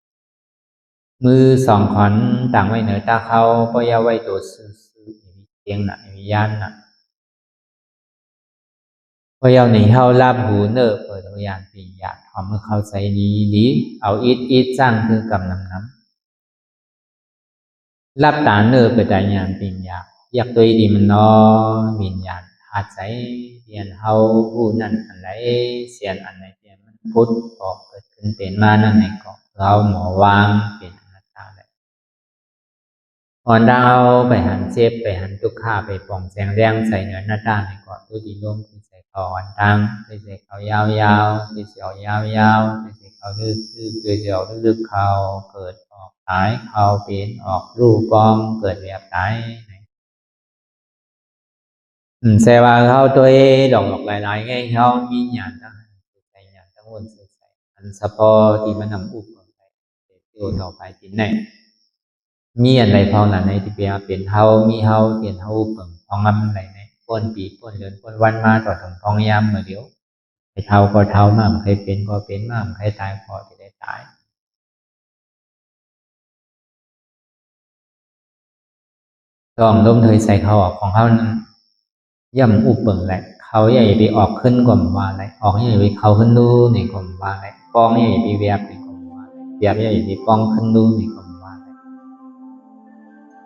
มือสองขอนต่างไว้เหนือตาเขาก็ย่าไว้ตัวซื่อเตียงหนักมียันหนักก็ย่าในเขาลาบหูเนอเปิดตัวอย่างปีอยากทำเมื่อเขาใส่ดีเอาอิดจ้างคือกำน้ำรับตาเนอเปิดแต่ยานปีอยากตัวดีมันนอวิญญาณอาจใจเรียนเฮาผู้นั่นอันไหนเสียนอันไหนเสียนมันพุทธออกเกิดขึ้นเป็นมานั่นเองก็เราหมอวางเป็นอนัตตาเลยอ่อนดาวไปหันเจ็บไปหันทุกข้าไปป่องแสงแรงใส่เนื้อหน้าตาในก่อนตัวดีร่มที่ใส่เขาอ่อนดังที่ใส่เขายาวที่ใส่เขายาวที่ใส่เขาลึกที่ใส่เขาลึกเขาเกิดออกตายเขาเป็นออกรูปปองเกิดแบบตายแสดงว่าเขาตัวหลอกหลายๆไงเขามีญาณทั้งใจญาณทั้งวนสื่อใส่อันสะพอที่มันนำอุปไปเที่ยวต่อไปที่ไหนมีอะไรพองหลังในที่เป็นเฮามีเฮาเตียนเฮาเปิ่งพองงำอะไรในป้นปีป้นเดือนป้นวันมาต่อถึงพองยามเมื่อเดียวใครเท่าก็เท่ามากใครเป็นก็เป็นมากใครตายก็จะได้ตายต้องล้มเทยใส่เขาออกของเขานั้นย่ำอุบเบิ่งแหละเขาใหญ่ไปออกขึ้นกว่าว่าอะไรออกใหญ่ไปเขาขึ้นดูในกว่าว่าอะไรป้องใหญ่ไปเวียบในกว่าว่าอะไรเวียบใหญ่ไปป้องขึ้นดูในกว่าว่าอะไร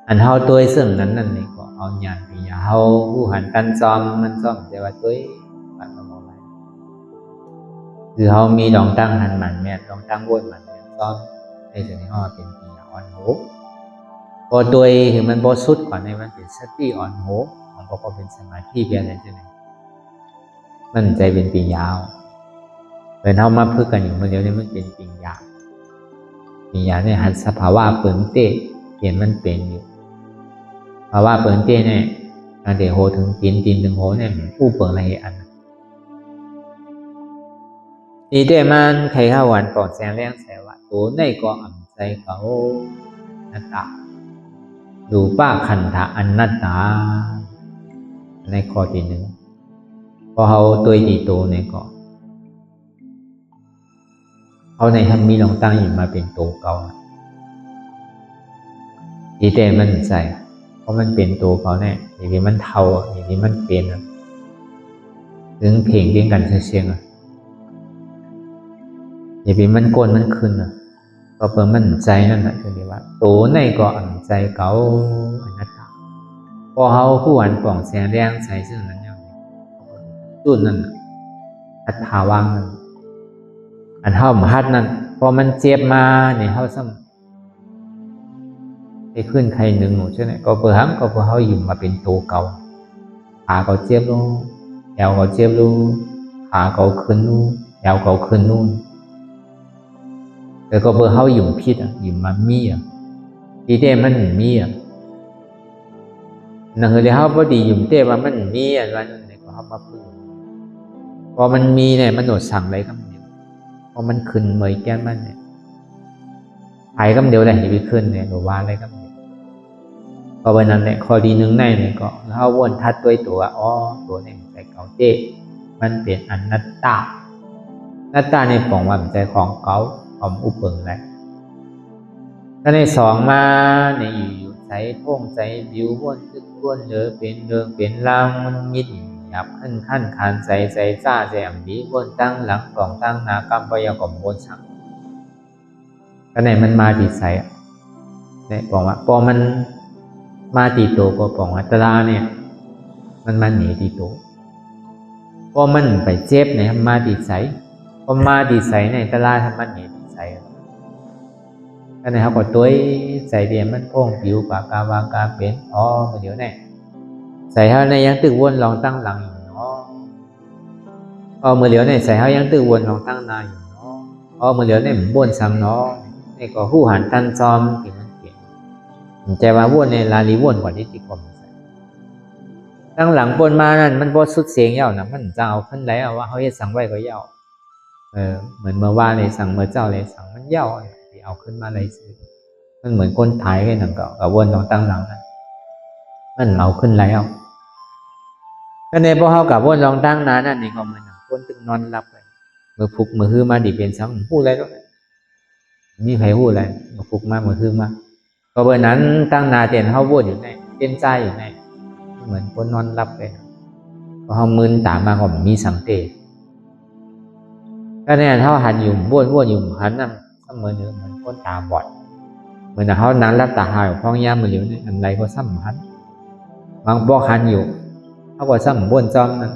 อันเฮาตัวซึ่งนั้นนั่นนี่ก็เอาหยาดไปเฮาผู้หันกันซ้อมมันซ้อมแต่ว่าตัวปัดมองไปคือเฮามีดองตั้งหันมันแม่ดองตั้งวนมันแม่ซ้อมในส่วนนี้เขาเป็นปีอ่อนโหพอตัวคือมันบ่สุดกว่าในมันเป็นสติอ่อนโหมันก็เป็นสมาธิเพียงนั้นใช่ไหมมันใจเป็นปียาวเป็นเท่ามาพึ่งกันอยู่เมื่อเดียวนี้มันเป็นปียาวเนี่ยหันสภาวะเปิงเตะเห็นมันเป็นอยู่ภาวะเปิงเตะเนี่ยตั้งแต่โหถึงตีนถึงโหเนี่ยผู้เปิงอะไรอันนี่เดมันใครเข้าวันปลอดแสงแรงแสงว่าตัวในก็อ่ำใจเขานัตตาดูป้าขันธะอันนัตตาในข้อที่หนึ่งพอเขาตัวดีโตเนี่ยก็เขาในทำมีลองตั้งอยู่มาเป็นตัวเก่าดีแต่มันใส่เพราะมันเป็นตัวเขาเนี่ยอย่างนี้มันเทาอย่างนี้มันเป็นถึงเพลงเรียงกันเชียงอย่างนี้มันโกนมันขึ้นก็เปิดมันใจนั่นแหละคือว่าตัวในก็อ่ำใจเก่าอันนั้นพอเขาผู้หวานป่องแสงแรงใส่ซึ่งนั้นอย่างจุดนั้นอัตถาวังนั้นอันเท่าหมหัดนั้นพอมันเจ็บมาเนี่ยเขาซ้ำให้ขึ้นใครหนึ่งหนูใช่ไหมก็เปิดหังก็เปิดเขาอยู่มาเป็นตัวเก่าขาเขาเจ็บลูแอวเขาเจ็บลูขาเขาขึ้นลูแอวเขาขึ้นนู่นแต่ก็เปิดเขาอยู่พิษอยู่มามีดีเต้มันมีนั่นคือเขาพอดีอยู่เต้ว่ามันมีวันนี้ก็เขามาพึ่งพอมันมีเนี่ยมันโดดสั่งอะไรก็พอมันขึ้นเมยแก้มมันเนี่ยหายก็เดียวได้ที่ไปขึ้นเนี่ยหรือว่าอะไรก็พอวันนั้นเนี่ยข้อดีหนึ่งในเนี่ยก็เขาวนทัดด้วยตัวอ๋อตัวเนี่ยใส่เก่าเจ๊มันเป็นอนัตตา หน้าตาในป่องว่ามันใจของเก่าของอุปเปิงแหละถ้าในสองมาในอยู่ใจพ่งใจบิววนตึกวนเหลือเป็นเรื่องเป็นราวมันมิดหยับขั้นขั้นขานใจใจซ่าใจอ่ำดีวนตั้งหลังป่องตั้งนากำปยากรมวนสังก็ในมันมาที่ใส่เนี่ยป่องว่าพอมันมาตีโตก็ป่องว่าตลาเนี่ยมันมาหนีตีโตพอมันไปเจ็บเนี่ยมาตีใส่พอมาตีใส่ในตลาดทำมันหนีตีใส่ก็ในเขาก็ตัวใส่เดียมันโป่งผิวปากกาวางกาเป็นอ๋อมาเดี๋ยวเนี่ยใส่เขาในยังตึกวนลองตั้งหลังอยู่เนาะเมื่อเดี๋ยวเนี่ยใส่เขายังตึกวนลองตั้งนาอยู่เนาะเมื่อเดี๋ยวเนี่ยมันวนซ้ำเนาะนี่ก็หู้หันตันซอมกินมันเปลี่ยนใจว่าวนในลาลีวนกว่าที่ติดความตั้งหลังบนมานั่นมันบ่สุดเสียงเย้านะมันจะเอาขึ้นไหลเอาว่าเขาจะสั่งไว้ก็เย้าเหมือนเมื่อว่าเลยสั่งเมื่อเจ้าเลยสั่งมันเย้าที่เอาขึ้นมาเลยซื้อมันเหมือนคนถ่ายกันนั่นก็วนตรงตั้งหลังนั่นมันเอาขึ้นไหลเอาก็ในพวกเขากับวนลองตั้งนานนั่นนี่ก็เหมือนคนตึงนอนหลับเลยเมื่อฟุกเมื่อฮือมาดิเป็นซ้ำพูดอะไรก็มีใครพูดอะไรเมื่อฟุกมาเมื่อฮือมาก็เบอร์นั้นตั้งนาเจนเขาวนอยู่ในเต้นใจอยู่ในเหมือนคนนอนหลับไปพอเขามึนตามมาก็มีสังเกตก็เนี่ยเขาหันอยู่บ้วนอยู่หันนั่นเหมือนคนตาบอดเหมือนเขานั้นรับตาหายพ้องย่ามือเหลียวนี่อะไรก็ซ้ำหันบางบอกหันอยู่เขาก็ซ้ำบ้วนจอมนั่น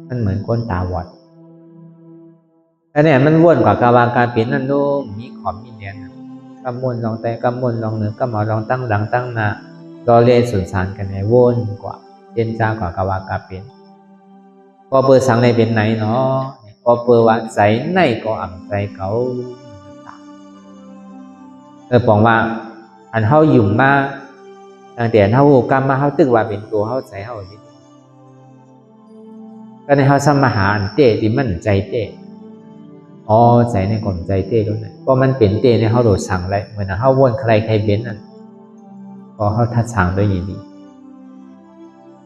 มันเหมือนคนตาบอดก็เนี่ยมันบ้วนกว่ากาวางการเปลี่ยนนั่นดูมีขอบมีเนียนกำมวนลองแต่กำมวนลองเหนือกำมาลองตั้งหลังตั้งหน้ารอเล่สุนสารกันในวนกว่าเจนจ้ากว่ากาวากาเป็นก็เปิดสังในเป็นไหนเนาะก็เปิดว่าใจในก็อ่ำใจเขาปองว่าอันเขาหยุ่มมาตั้งแต่เขากรรมมาเขาตึกว่าเป็นตัวเขาใจเขาดิก็ในเขาสมหาอันเต้ที่มันใจเต้ใจในก่อนใจเต้ด้วยนะเพราะมันเป็นเต้ในเขาโดดสั่งอะไรเหมือนเขาวนใครเป็นนั่นก็เขาทัดสั่งด้วยดี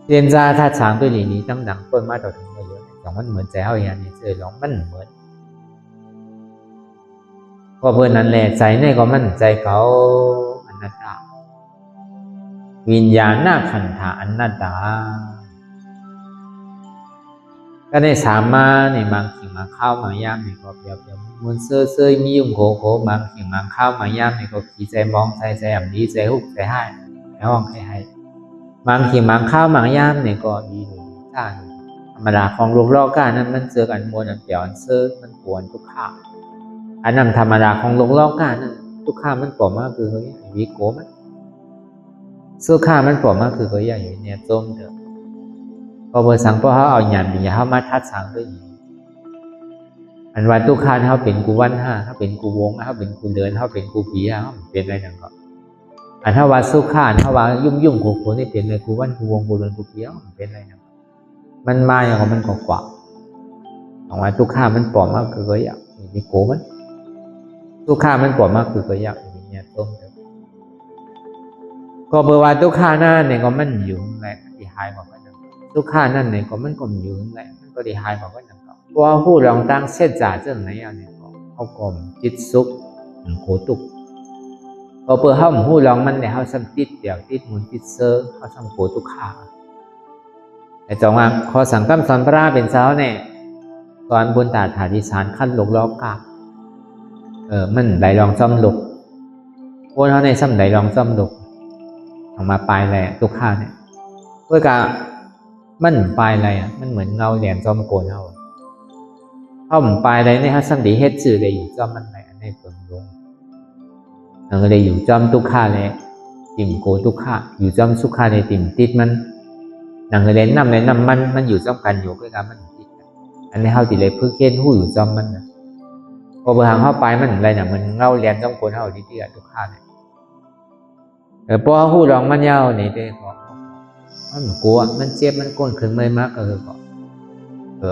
เรียนจาทัดสั่งด้วยดีตั้งดังต้นมาต่อถึงมาเยอะอย่างมันเหมือนใจเขาอย่างนี้เจอหลงมันเหมือนก็เพื่อนนั้นแหละใจในก็มันใจเขาอนัตตาวิญญาณนาขันธาอนัตตาก็ได้สามมาในบางสิ่งบางข้าวบางย่ามในก็เปรียบมุนเซ่อมียุ่งโขบางสิ่งบางข้าวบางย่ามในก็ขี่ใจมองใจอ่ำดีใจหุบใจให้แล้วห้องให้บางสิ่งบางข้าวบางย่ามในก็ดีหนึ่งท่านธรรมดาของโลกล้อก้านั้นมันเจอกันมวลอันเปลี่ยนเซ่อมันปวนทุกข้าวอันนั้นธรรมดาของโลกล้อก้านั้นทุกข้าวมันปลอมมากคือเฮ้ยวิโกมันสู้ข้าวมันปลอมมากคือเฮ้ยอย่างนี้เนี่ยจมเถอะพอเบอร์สังพอเขาเอาหยาดบิญญาเขามาทัดสังด้วยอีกอันวันทุกข้าวเขาเป็นกูวันห้าเขาเป็นกูวงเขาเป็นกูเดินเขาเป็นกูผีเขาเป็นอะไรอย่างเงี้ยอันถ้าว่าสู้ข้าวเขาว่ายุ่งโขนี่เป็นเลยกูวันกูวงกูเดินกูผีเขาเป็นอะไรอย่างเงี้ยมันมาอย่างมันกว่าของวันทุกข้าวมันปลอมมากคือเฮ้ยอย่างนี้โกมันทุกข้ามันปวดมากคือก็อยากอย่างเงี้ยต้มก็เบอร์ว่าทุกข้านั่นเนี่ยก็มันอยู่แหละที่หายบอกว่าทุกข้านั่นเนี่ยก็มันก็อยู่แหละมันก็ที่หายบอกว่าอย่างก็เพราะว่าผู้ลองตั้งเส้นจ่าเจ้าไหนเอาเนี่ยก็เขากลมจิตซุกโคตุกพอเปิดเขาผู้ลองมันเนี่ยเขาซ้ำติดเดี่ยวติดมุนติดเซอร์เขาซ้ำโคทุกข้าแต่จังว่าขอสั่งกำสอนพระเป็นเช้าเนี่ยตอนบนตาถาดิสานขั้นหลกล้อกามันได้ลองซ่อมลุกพวกเขาในซ้ำได้ลองซ่อมลุกออกมาปลายแหละทุกข้าเนี่ยเพื่อกะมันปลายอะไรมันเหมือนเงาเหรียญซ่อมโกนเขาปลายอะไรเนี่ยฮะซ้ำดีเฮ็ดสื่อได้อยู่ซ่อมมันไหนในเปิงลงก็เลยอยู่ซ่อมทุกข้าเลยติ่มโกทุกข้าอยู่ซ่อมสุข้าในติ่มติดมันหนังเลยน้ำเลยน้ำมันอยู่ซ่อมกันอยู่ด้วยกันมันติดอันนี้เขาติดเลยเพื่อเค้นหู้อยู่ซ่อมมันนะพอเบอร์หางเข้าไปมันอะไรเนี่ยมันเงาเรียนต้องคนเข้าที่ทุกข้าเนี่ยพอหูร้องมันยาวนี่ได้ก็มันกลัวมันเจ็บมันก้นขึ้นไม่มากก็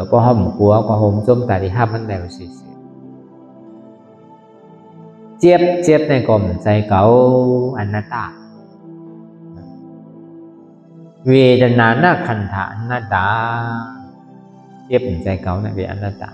พอห้องกลัวก็ห่มจมแต่ที่ห้ามันแล้วสิเจ็บในกลมใจเก่าอนัตตาเวทนาหน้าขันธาอนัตตาเจ็บใจเก่าในเวอนัตตา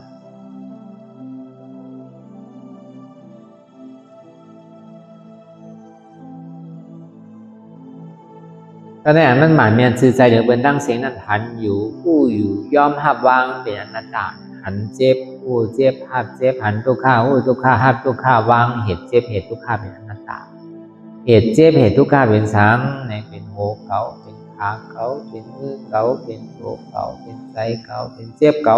ตอนนั้นมันหมายเมียนซื่อใจเดือเบิ้นดังเสียงนั้นหันอยู่ผู้อยู่ยอมหับวางเป็นอนัตตาหันเจ็บผู้เจ็บหับเจ็บหันทุกข้าผู้ทุกข้าหับทุกข้าวางเหตุเจ็บเหตุทุกข้าเป็นอนัตตาเหตุเจ็บเหตุทุกข้าเป็นสังในเป็นโหเก่าเป็นขาเก่าเป็นมือเก่าเป็นโหเก่าเป็นใจเก่าเป็นเจ็บเก่า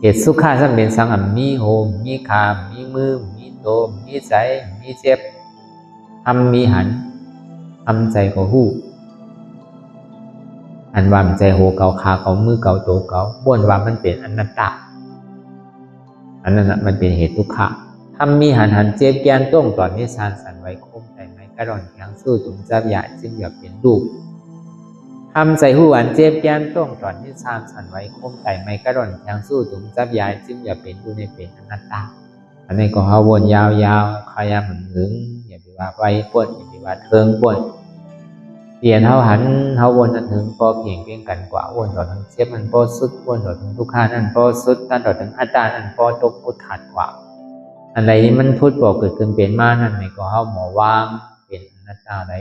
เหตุสุขข้าสัมเป็นสังมีโหมีขามมีมือมีโตมีใจมีเจ็บทำมีหันทำใจเขาหู้อันว่ามันใจโหเก่าขาเก่ามือเก่าโตเก่าบ่นว่ามันเป็นอนัตตาอันนั้นมันเป็นเหตุทุกข์ทำมีหันเจ็บแกนต้งตอนนี้สานสันไว้คมใจไหมกระดอนแข็งสู้ตุ่มจับใหญ่จึงอย่าเป็นลูกทำใจหูอันเจ็บแกนต้งตอนนี้สานสันไว้คมใจไหมกระดอนแข็งสู้ตุ่มจับใหญ่จึงอย่าเป็นดูในเป็นอนัตตาอันนี้ก็เขาวนยาวๆขยามเหมือนหึงอย่าไปว่าไว้ปวดอย่าไปว่าเทิงปวดเปลี่ยนเขาหันเขาวนอันถึงพอเพียงกันกว่าวนต่อถึงเจ็บมันพอสุดวนต่อถึงทุกขานั่นพอสุดตั้งต่อถึงอัตตานั่นพอตกพุทขาดกว่าอะไรที่มันพุทธบอกเกิดขึ้นเป็นมานั่นในก็เขาหมอวางเป็นอนัตตาได้